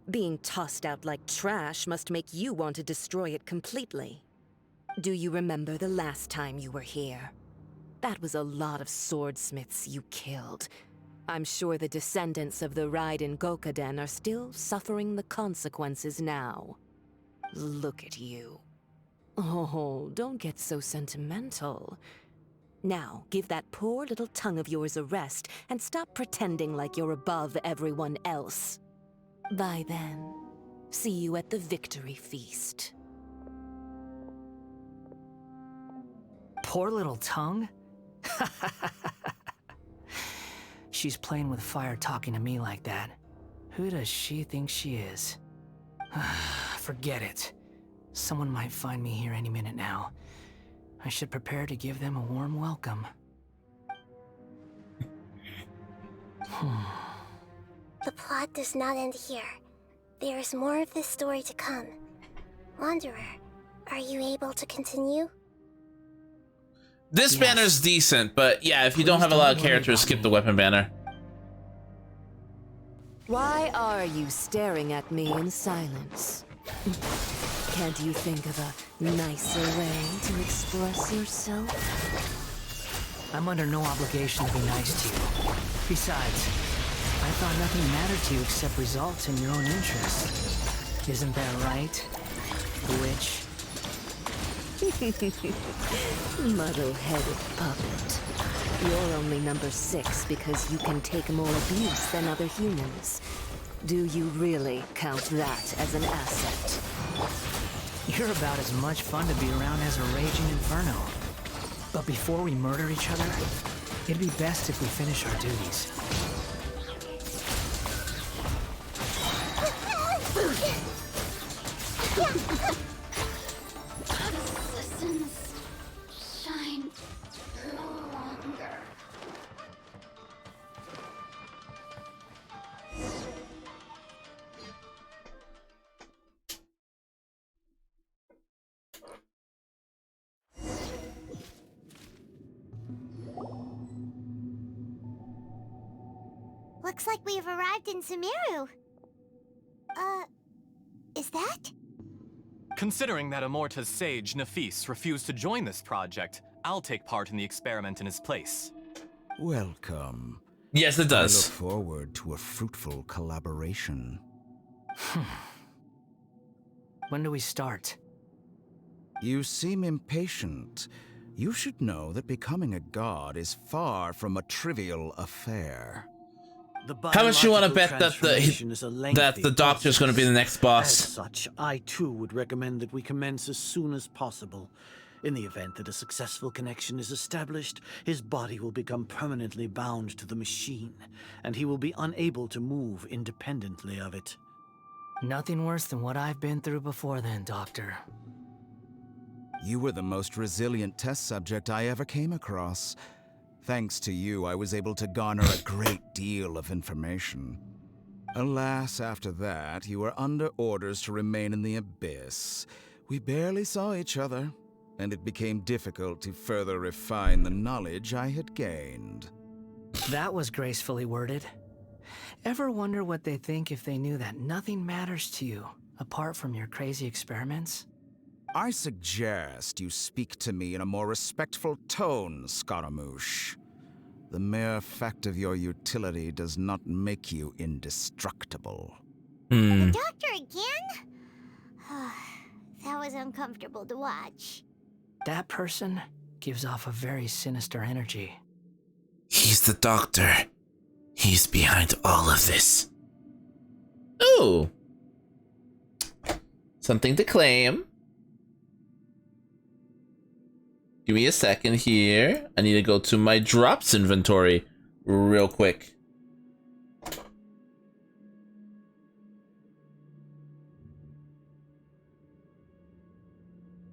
being tossed out like trash, must make you want to destroy it completely. Do you remember the last time you were here? That was a lot of swordsmiths you killed. I'm sure the descendants of the Raiden Gokaden are still suffering the consequences now. Look at you. Oh, don't get so sentimental. Now, give that poor little tongue of yours a rest and stop pretending like you're above everyone else. Bye then. See you at the victory feast. Poor little tongue? She's playing with fire talking to me like that. Who does she think she is? Forget it. Someone might find me here any minute now. I should prepare to give them a warm welcome. The plot does not end here. There is more of this story to come. Wanderer, are you able to continue? This banner's decent, but yeah, if you don't have a lot of characters, skip the weapon banner. Why are you staring at me in silence? Can't you think of a nicer way to express yourself? I'm under no obligation to be nice to you. Besides, I thought nothing mattered to you except results in your own interest. Isn't that right, witch? Muddle-headed puppet. You're only number 6 because you can take more abuse than other humans. Do you really count that as an asset? You're about as much fun to be around as a raging inferno. But before we murder each other, it'd be best if we finish our duties. Assistance shine no longer. Looks like we've arrived in Sumeru. Is that? Considering that Amorta's sage, Nafis, refused to join this project, I'll take part in the experiment in his place. Welcome. Yes, it does. I look forward to a fruitful collaboration. When do we start? You seem impatient. You should know that becoming a god is far from a trivial affair. How much you want to bet that the doctor's going to be the next boss? As such, I too would recommend that we commence as soon as possible. In the event that a successful connection is established, his body will become permanently bound to the machine, and he will be unable to move independently of it. Nothing worse than what I've been through before then, Doctor. You were the most resilient test subject I ever came across. Thanks to you, I was able to garner a great deal of information. Alas, after that, you were under orders to remain in the abyss. We barely saw each other, and it became difficult to further refine the knowledge I had gained. That was gracefully worded. Ever wonder what they think if they knew that nothing matters to you, apart from your crazy experiments? I suggest you speak to me in a more respectful tone, Scaramouche. The mere fact of your utility does not make you indestructible. The doctor again? That was uncomfortable to watch. That person gives off a very sinister energy. He's the doctor. He's behind all of this. Ooh. Something to claim. Give me a second here. I need to go to my drops inventory real quick.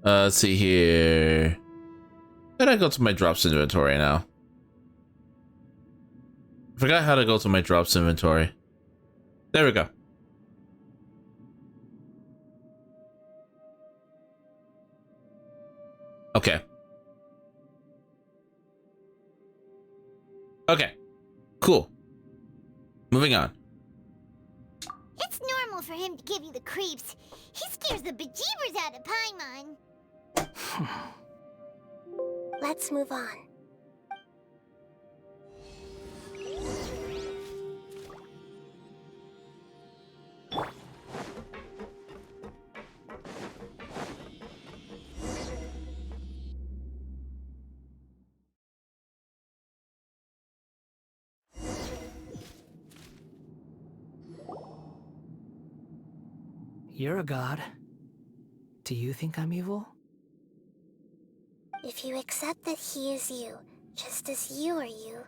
Let's see here. How do I go to my drops inventory now? I forgot how to go to my drops inventory. There we go. Okay. Okay. Cool. Moving on. It's normal for him to give you the creeps. He scares the bejeebers out of Paimon. Let's move on. You're a god. Do you think I'm evil? If you accept that he is you, just as you are you,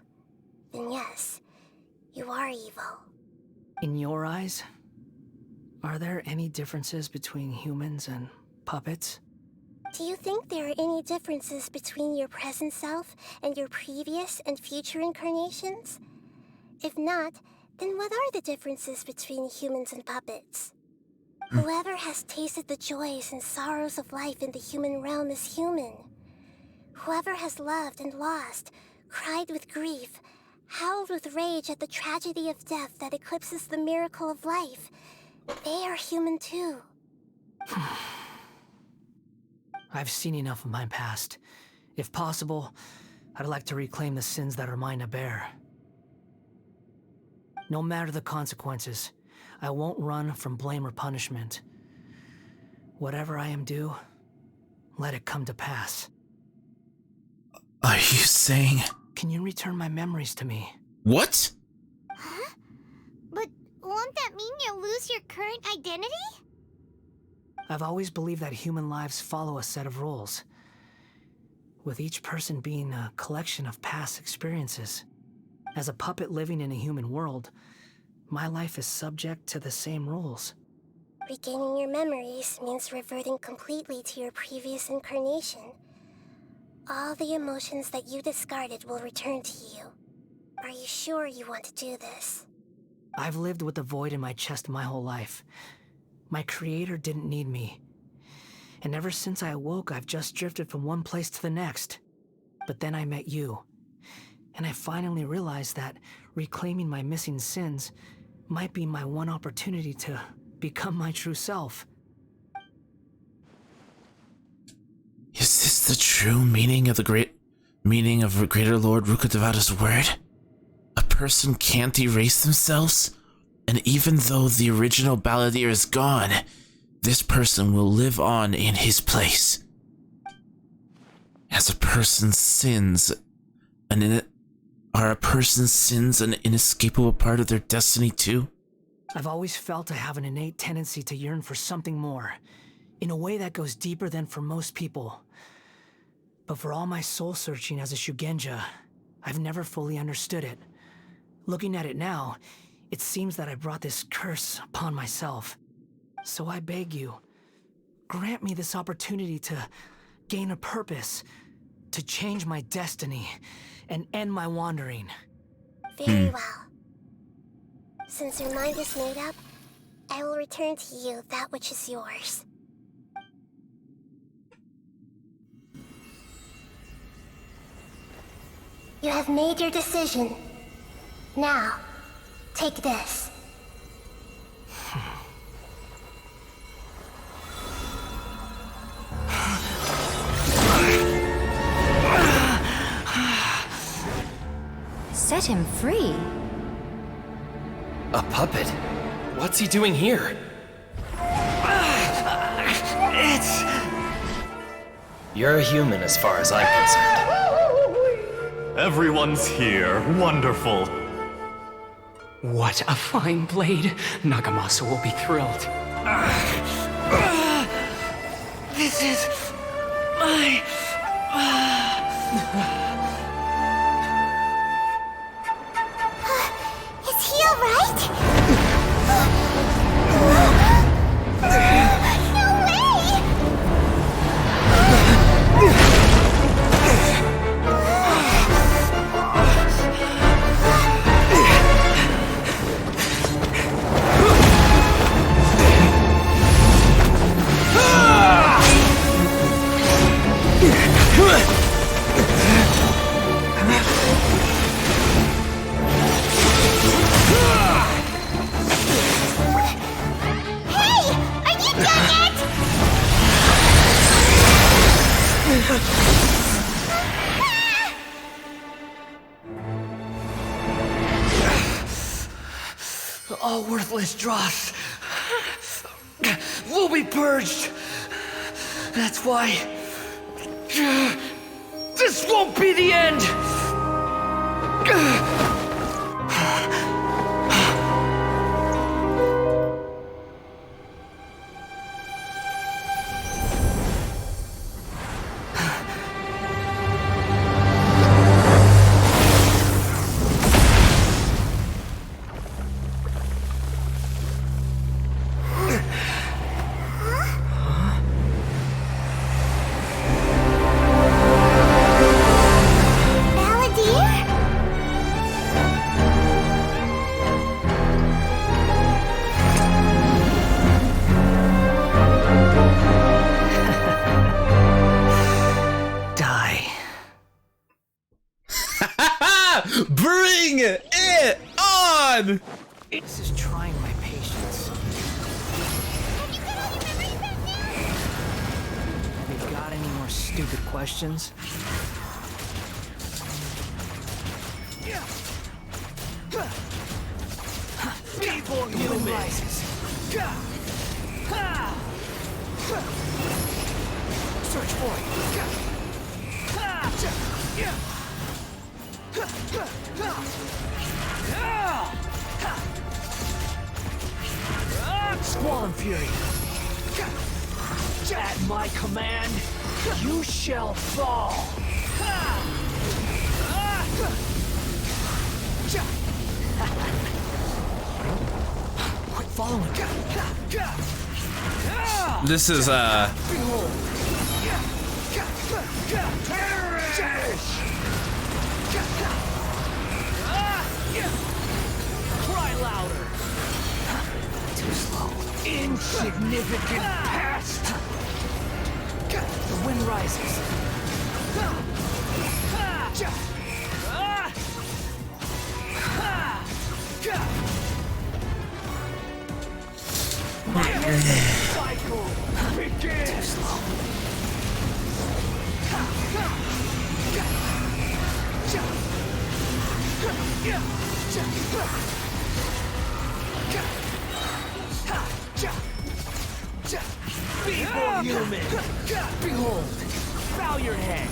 then yes, you are evil. In your eyes, are there any differences between humans and puppets? Do you think there are any differences between your present self and your previous and future incarnations? If not, then what are the differences between humans and puppets? Whoever has tasted the joys and sorrows of life in the human realm is human. Whoever has loved and lost, cried with grief, howled with rage at the tragedy of death that eclipses the miracle of life, they are human too. I've seen enough of my past. If possible, I'd like to reclaim the sins that are mine to bear. No matter the consequences, I won't run from blame or punishment. Whatever I am due, let it come to pass. Are you saying... Can you return my memories to me? What? Huh? But won't that mean you'll lose your current identity? I've always believed that human lives follow a set of rules, with each person being a collection of past experiences. As a puppet living in a human world, my life is subject to the same rules. Regaining your memories means reverting completely to your previous incarnation. All the emotions that you discarded will return to you. Are you sure you want to do this? I've lived with the void in my chest my whole life. My creator didn't need me. And ever since I awoke, I've just drifted from one place to the next. But then I met you. And I finally realized that reclaiming my missing sins might be my one opportunity to become my true self. Is this the true meaning of Greater Lord Rukkhadevata's word? A person can't erase themselves? And even though the original balladeer is gone, this person will live on in his place. As a person's sins, are a person's sins an inescapable part of their destiny too? I've always felt I have an innate tendency to yearn for something more, in a way that goes deeper than for most people. But for all my soul-searching as a Shugenja, I've never fully understood it. Looking at it now, it seems that I brought this curse upon myself. So I beg you, grant me this opportunity to gain a purpose, to change my destiny, and end my wandering. Very well. Since your mind is made up, I will return to you that which is yours. You have made your decision. Now, take this. Set him free. A puppet? What's he doing here? You're a human as far as I'm concerned. Everyone's here. Wonderful. What a fine blade. Nagamasa will be thrilled. This is my... Is he alright? No way! All worthless dross will be purged. That's why this won't be the end. Bring it on! This is trying my patience. You got any more stupid questions? People humans! Search for it! Squall and Fury! At my command, you shall fall! Quit following! This is, Behold! Cry louder! Too slow. Insignificant past! The wind rises. Cycle begins! Too slow. People human! Behold! Bow your head!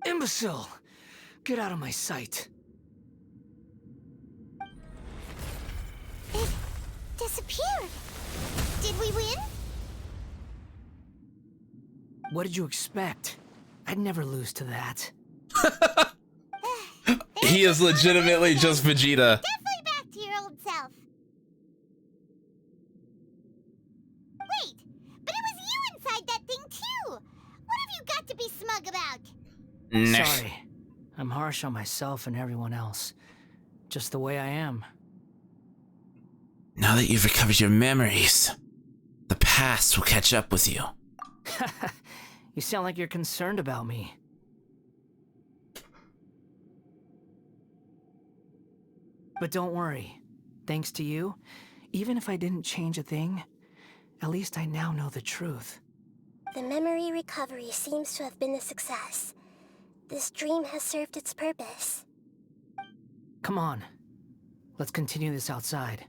Imbecile! Get out of my sight. It disappeared. Did we win? What did you expect? I'd never lose to that. He is legitimately just Vegeta. Definitely back to your old self. Wait, but it was you inside that thing too. What have you got to be smug about? Sorry. I'm harsh on myself and everyone else. Just the way I am. Now that you've recovered your memories, the past will catch up with you. You sound like you're concerned about me. But don't worry. Thanks to you, even if I didn't change a thing, at least I now know the truth. The memory recovery seems to have been a success. This dream has served its purpose. Come on. Let's continue this outside.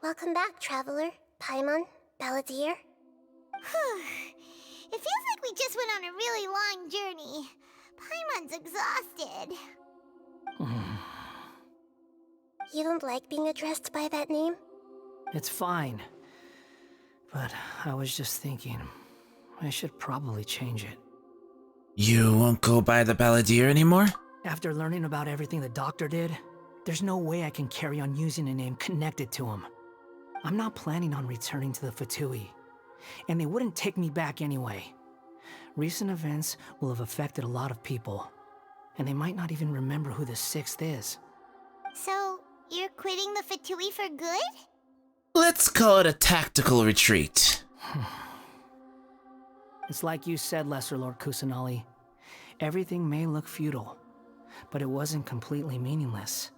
Welcome back, Traveler, Paimon, Balladeer. It feels like we just went on a really long journey. Paimon's exhausted. You don't like being addressed by that name? It's fine. But I was just thinking, I should probably change it. You won't go by the Balladeer anymore? After learning about everything the doctor did, there's no way I can carry on using a name connected to him. I'm not planning on returning to the Fatui, and they wouldn't take me back anyway. Recent events will have affected a lot of people, and they might not even remember who the 6th is. So, you're quitting the Fatui for good? Let's call it a tactical retreat. It's like you said, Lesser Lord Kusanali. Everything may look futile, but it wasn't completely meaningless.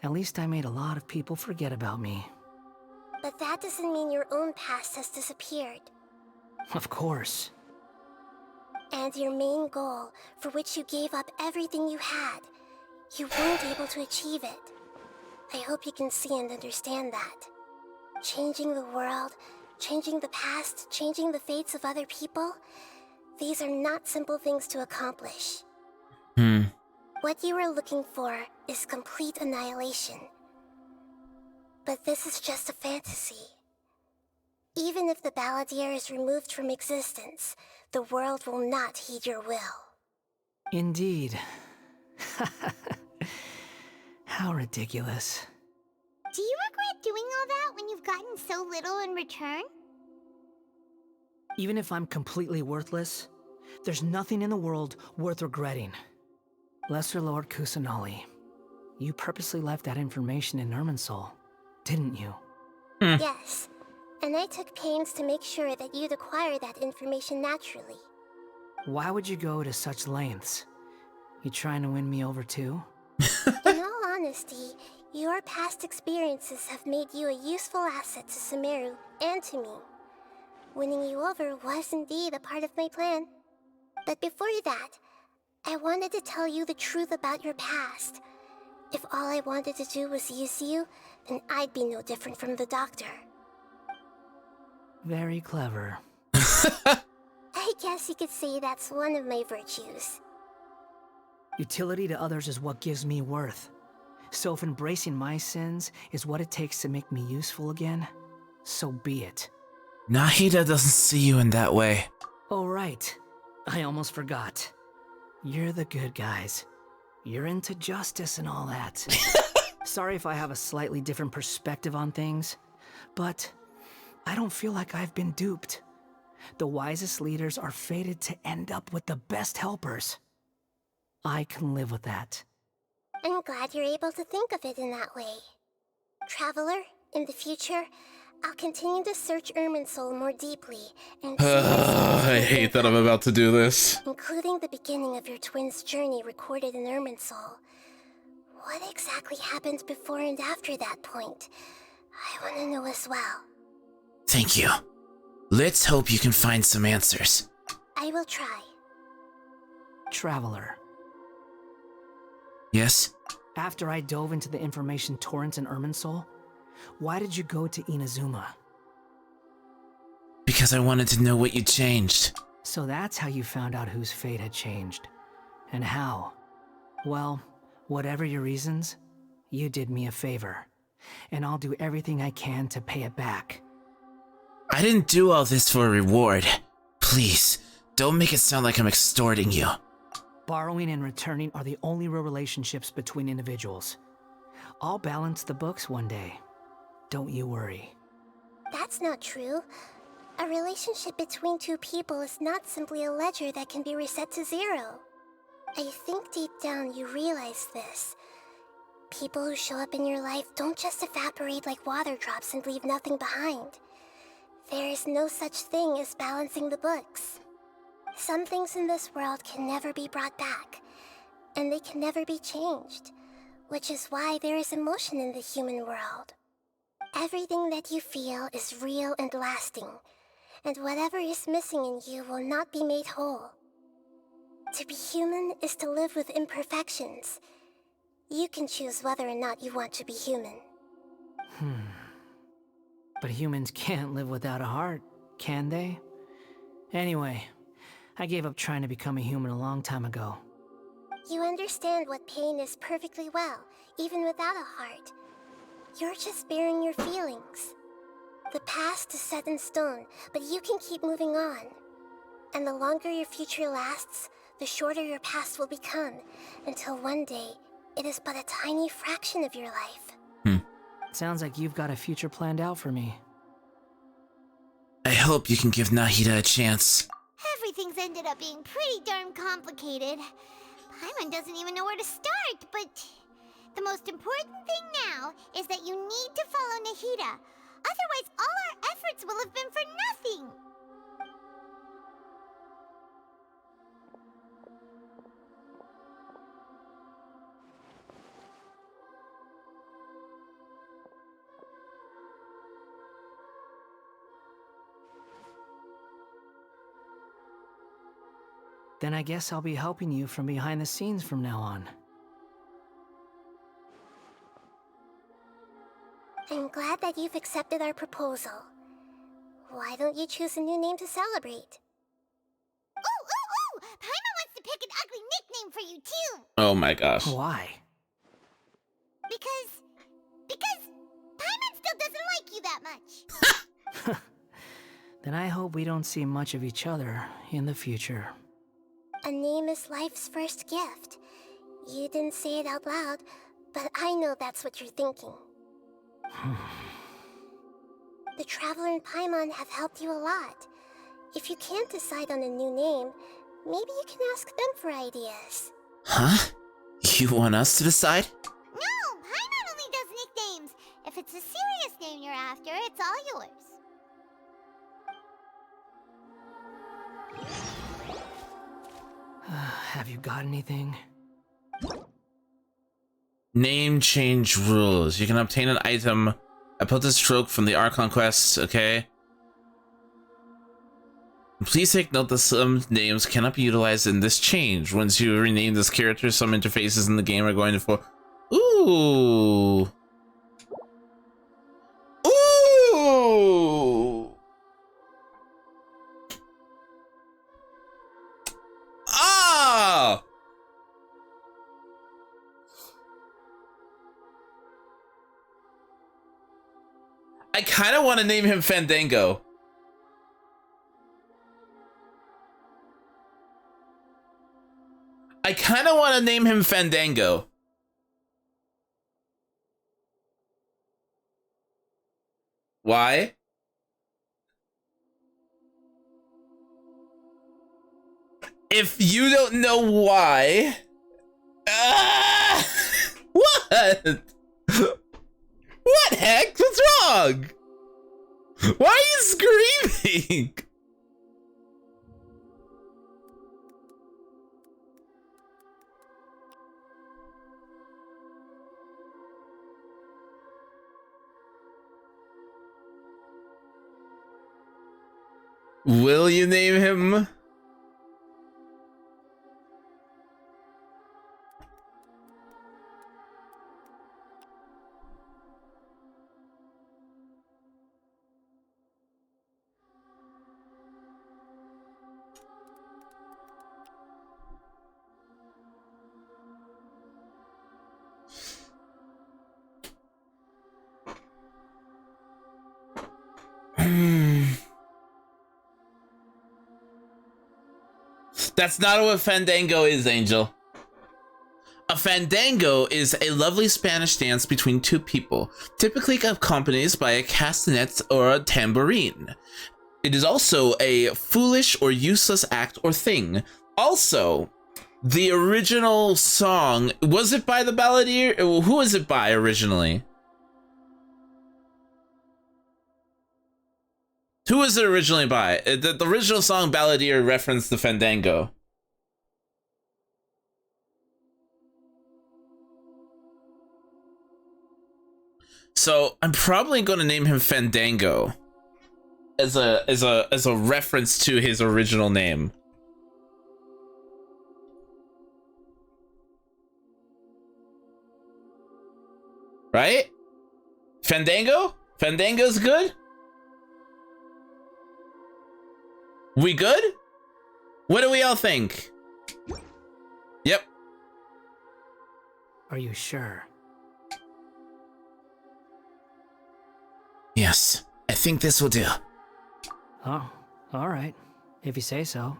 At least I made a lot of people forget about me. But that doesn't mean your own past has disappeared. Of course. And your main goal, for which you gave up everything you had, you weren't able to achieve it. I hope you can see and understand that. Changing the world, changing the past, changing the fates of other people, these are not simple things to accomplish. What you were looking for is complete annihilation. But this is just a fantasy. Even if the Balladeer is removed from existence, the world will not heed your will. Indeed. How ridiculous. Do you regret doing all that when you've gotten so little in return? Even if I'm completely worthless, there's nothing in the world worth regretting. Lesser Lord Kusanali, you purposely left that information in Irminsul, didn't you? Yes, and I took pains to make sure that you'd acquire that information naturally. Why would you go to such lengths? You trying to win me over too? In all honesty, your past experiences have made you a useful asset to Sumeru and to me. Winning you over was indeed a part of my plan. But before that, I wanted to tell you the truth about your past. If all I wanted to do was use you, then I'd be no different from the doctor. Very clever. I guess you could say that's one of my virtues. Utility to others is what gives me worth. So if embracing my sins is what it takes to make me useful again, so be it. Nahida doesn't see you in that way. Oh right, I almost forgot. You're the good guys. You're into justice and all that. Sorry if I have a slightly different perspective on things, but I don't feel like I've been duped. The wisest leaders are fated to end up with the best helpers. I can live with that. I'm glad you're able to think of it in that way. Traveler, in the future, I'll continue to search Irminsul more deeply and I hate that I'm about to do this. including the beginning of your twins' journey recorded in Irminsul. What exactly happened before and after that point? I want to know as well. Thank you. Let's hope you can find some answers. I will try. Traveler. Yes? After I dove into the information torrent in Irminsul, why did you go to Inazuma? Because I wanted to know what you changed. So that's how you found out whose fate had changed. And how? Well, whatever your reasons, you did me a favor. And I'll do everything I can to pay it back. I didn't do all this for a reward. Please, don't make it sound like I'm extorting you. Borrowing and returning are the only real relationships between individuals. I'll balance the books one day. Don't you worry. That's not true. A relationship between two people is not simply a ledger that can be reset to zero. I think deep down you realize this. People who show up in your life don't just evaporate like water drops and leave nothing behind. There is no such thing as balancing the books. Some things in this world can never be brought back, and they can never be changed, which is why there is emotion in the human world. Everything that you feel is real and lasting, and whatever is missing in you will not be made whole. To be human is to live with imperfections. You can choose whether or not you want to be human. But humans can't live without a heart, can they? Anyway, I gave up trying to become a human a long time ago. You understand what pain is perfectly well, even without a heart. You're just bearing your feelings. The past is set in stone, but you can keep moving on. And the longer your future lasts, the shorter your past will become, until one day, it is but a tiny fraction of your life. Sounds like you've got a future planned out for me. I hope you can give Nahida a chance. Everything's ended up being pretty darn complicated. Paimon doesn't even know where to start, but the most important thing now is that you need to follow Nahida. Otherwise, all our efforts will have been for nothing. Then I guess I'll be helping you from behind the scenes from now on. I'm glad that you've accepted our proposal. Why don't you choose a new name to celebrate? Ooh! Paimon wants to pick an ugly nickname for you, too! Oh my gosh. Why? Because Paimon still doesn't like you that much. Then I hope we don't see much of each other in the future. A name is life's first gift. You didn't say it out loud, but I know that's what you're thinking. The Traveler and Paimon have helped you a lot. If you can't decide on a new name, maybe you can ask them for ideas. Huh? You want us to decide? No, Paimon only does nicknames. If it's a serious name you're after, it's all yours. Have you got anything? Name change rules. You can obtain an item. I put this stroke from the Archon quest, okay? Please take note that some names cannot be utilized in this change. Once you rename this character, some interfaces in the game are going to for. Ooh. Ooh. Ah. I kind of want to name him Fandango. I kind of want to name him Fandango. Why? If you don't know why... What? What heck? What's wrong? Why are you screaming? Will you name him? That's not what Fandango is, Angel. A fandango is a lovely Spanish dance between two people, typically accompanied by a castanet or a tambourine. It is also a foolish or useless act or thing. Also, the original song, was it by the balladeer? Who is it by originally? Who was it originally by? The original song Balladeer referenced the fandango. So I'm probably going to name him Fandango as a reference to his original name. Right? Fandango? Fandango's good? We good? What do we all think? Yep. Are you sure? Yes, I think this will do. Oh, all right. If you say so.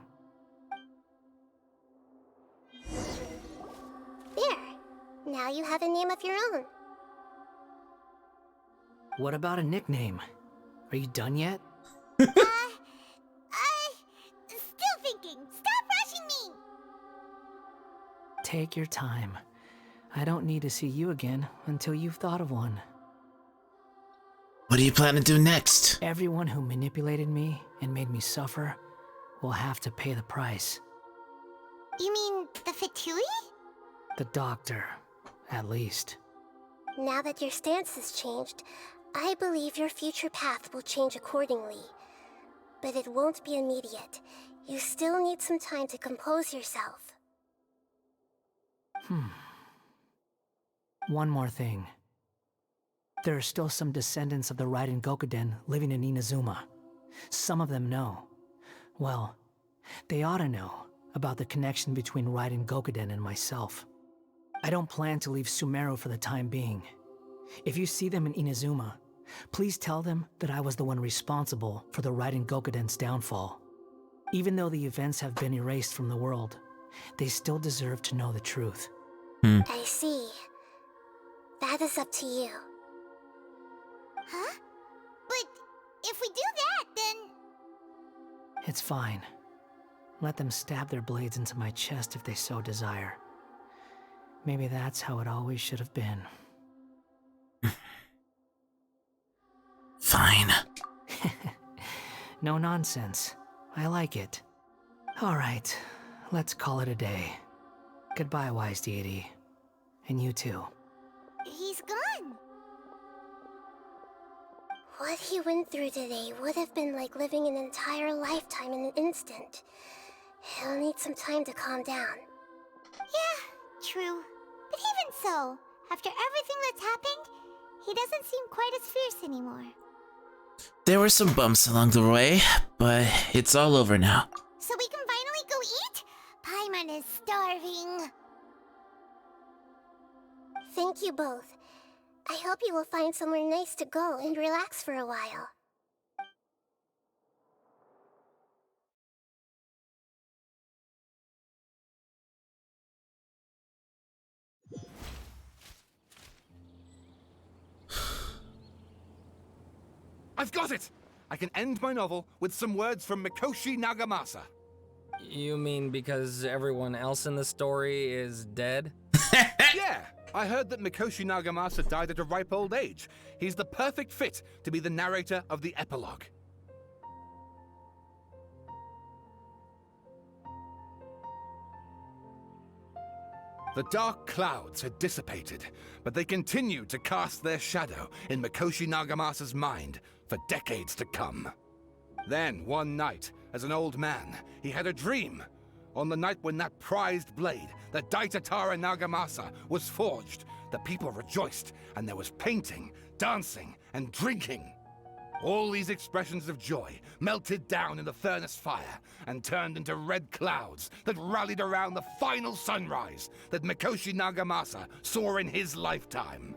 There. Now you have a name of your own. What about a nickname? Are you done yet? Still thinking. Stop rushing me. Take your time. I don't need to see you again until you've thought of one. What do you plan to do next? Everyone who manipulated me and made me suffer will have to pay the price. You mean the Fatui? The doctor, at least. Now that your stance has changed, I believe your future path will change accordingly. But it won't be immediate. You still need some time to compose yourself. One more thing. There are still some descendants of the Raiden Gokuden living in Inazuma. Some of them know. Well, they ought to know about the connection between Raiden Gokuden and myself. I don't plan to leave Sumeru for the time being. If you see them in Inazuma, please tell them that I was the one responsible for the Raiden Gokuden's downfall. Even though the events have been erased from the world, they still deserve to know the truth. I see. That is up to you. Huh? But if we do that, then... It's fine. Let them stab their blades into my chest if they so desire. Maybe that's how it always should have been. Fine. No nonsense. I like it. All right, let's call it a day. Goodbye, wise deity. And you too. He's gone. What he went through today would have been like living an entire lifetime in an instant. He'll need some time to calm down. Yeah, true. But even so, after everything that's happened, he doesn't seem quite as fierce anymore. There were some bumps along the way, but it's all over now. So we can finally go eat? Paimon is starving. Thank you both. I hope you will find somewhere nice to go and relax for a while. I've got it! I can end my novel with some words from Mikoshi Nagamasa. You mean because everyone else in the story is dead? Yeah! I heard that Mikoshi Nagamasa died at a ripe old age. He's the perfect fit to be the narrator of the epilogue. The dark clouds had dissipated, but they continued to cast their shadow in Mikoshi Nagamasa's mind for decades to come. Then, one night, as an old man, he had a dream. On the night when that prized blade, the Daitatara Nagamasa, was forged, the people rejoiced, and there was painting, dancing, and drinking. All these expressions of joy melted down in the furnace fire and turned into red clouds that rallied around the final sunrise that Mikoshi Nagamasa saw in his lifetime.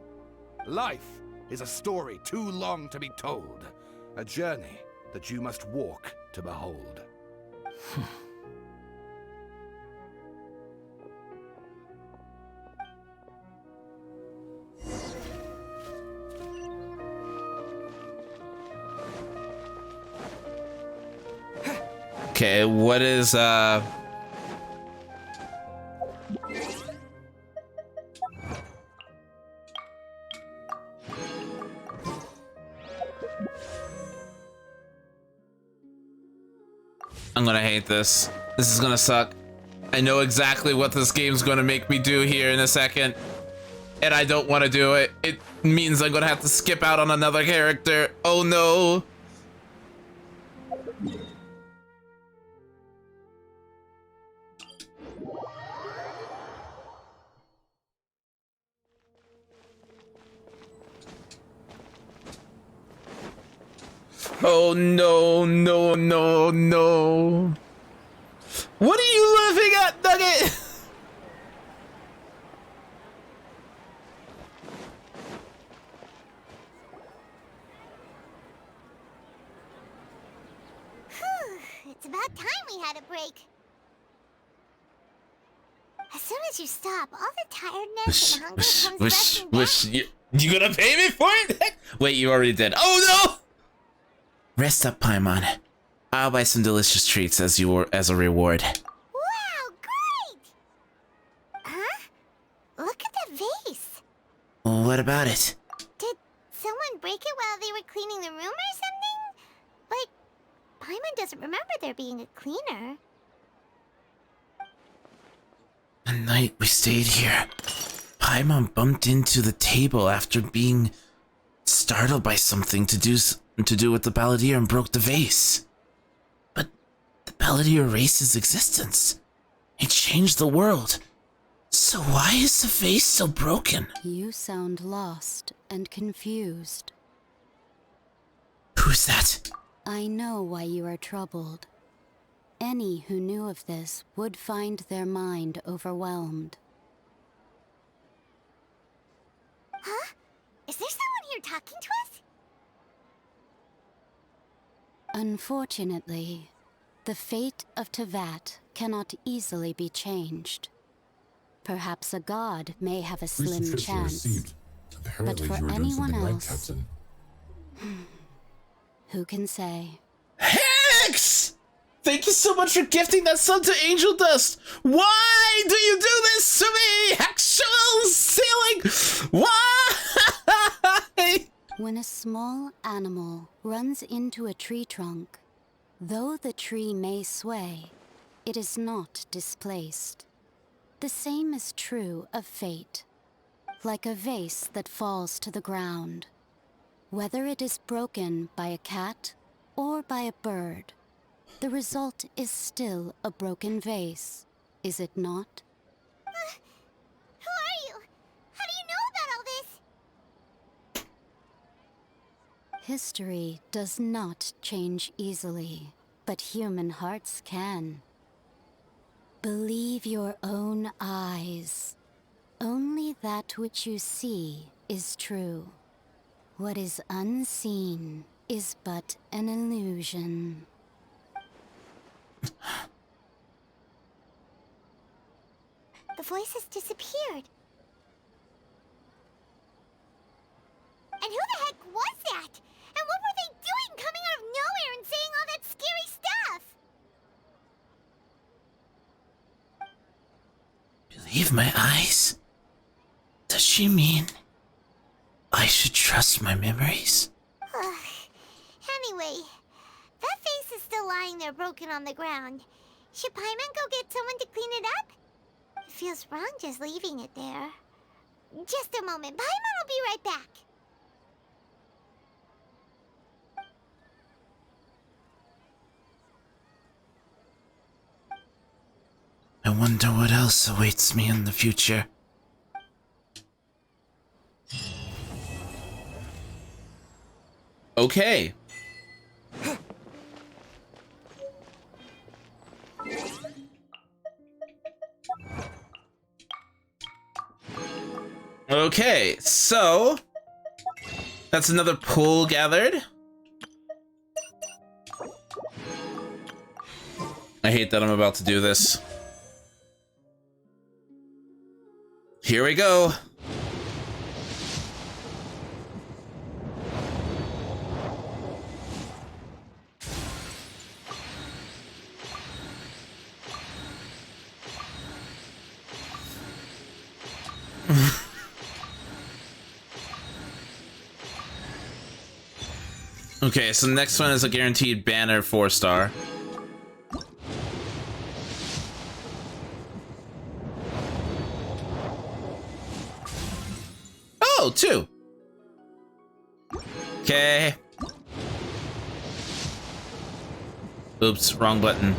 Life is a story too long to be told, a journey that you must walk to behold. Okay, what is I'm gonna hate this. This is gonna suck. I know exactly what this game's gonna make me do here in a second, and I don't want to do it. It means I'm gonna have to skip out on another character. Oh no. Oh no, no, no, no. What are you laughing at, Nugget? It's about time we had a break. As soon as you stop, all the tiredness and hunger comes rushing back. You gonna pay me for it? Wait, you already did. Oh no! Rest up, Paimon. I'll buy some delicious treats as a reward. Wow, great! Huh? Look at that vase. What about it? Did someone break it while they were cleaning the room or something? But Paimon doesn't remember there being a cleaner. The night we stayed here, Paimon bumped into the table after being startled by something to do with the balladeer and broke the vase. But the balladeer erased his existence. He changed the world. So why is the vase still broken? You sound lost and confused. Who's that? I know why you are troubled. Any who knew of this would find their mind overwhelmed. Huh? Is there someone here talking to us? Unfortunately, the fate of Tevat cannot easily be changed. Perhaps a god may have a slim chance, but for anyone else, who can say? Hex! Thank you so much for gifting that sub to Angel Dust. Why do you do this to me? Actual ceiling. Why? When a small animal runs into a tree trunk, though the tree may sway, it is not displaced. The same is true of fate. Like a vase that falls to the ground. Whether it is broken by a cat or by a bird, the result is still a broken vase, is it not? Who are you? How do you know about all this? History does not change easily, but human hearts can. Believe your own eyes. Only that which you see is true. What is unseen is but an illusion. The voice has disappeared. And who the heck was that? And what were they doing coming out of nowhere and saying all that scary stuff? Believe my eyes? Does she mean I should trust my memories? Anyway, that vase is still lying there broken on the ground. Should Paimon go get someone to clean it up? It feels wrong just leaving it there. Just a moment. Paimon will be right back. wonder what else awaits me in the future. Okay. Okay, so that's another pool gathered. I hate that I'm about to do this. Here we go. Okay, so the next one is a guaranteed banner 4-star. Oh, 2. Okay. Oops, wrong button.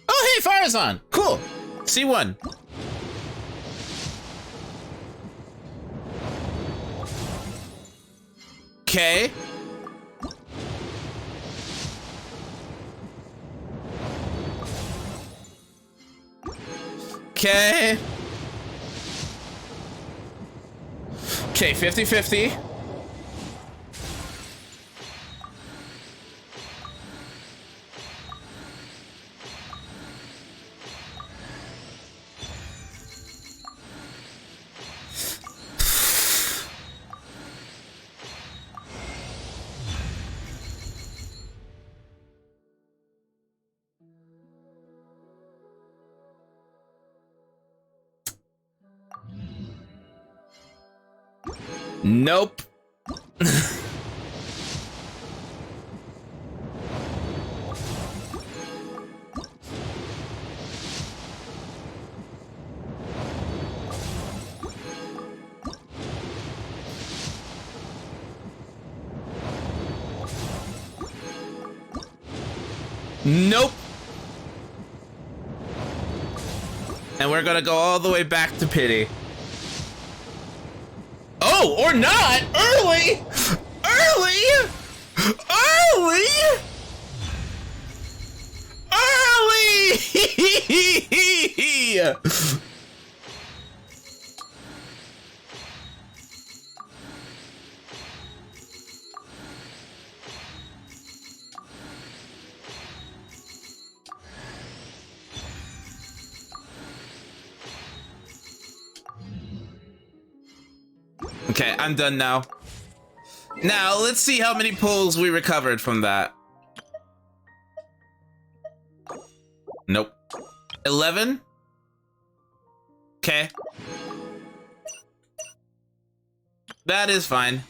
Oh, hey, fire's on. Cool. C1. Okay. Okay. Okay, 50-50. Nope. Nope. And we're gonna go all the way back to pity. Oh, or not! Early! Early! Early! Early! Okay, I'm done now. Now, let's see how many pulls we recovered from that. Nope. 11? Okay. That is fine.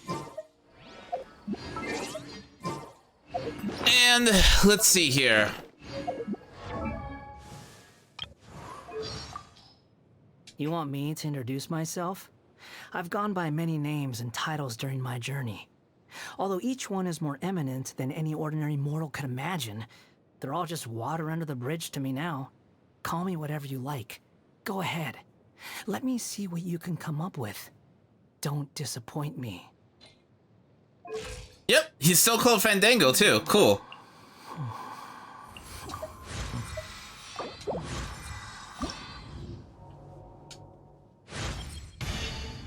And let's see here. You want me to introduce myself? I've gone by many names and titles during my journey. Although each one is more eminent than any ordinary mortal could imagine, they're all just water under the bridge to me now. Call me whatever you like. Go ahead. Let me see what you can come up with. Don't disappoint me. Yep, he's still called Fandango too. Cool.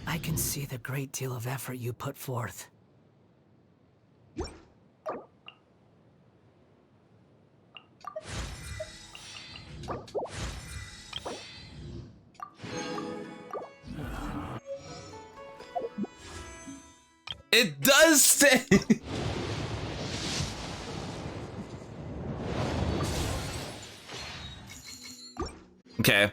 I can see the great deal of effort you put forth. It does stay. Okay.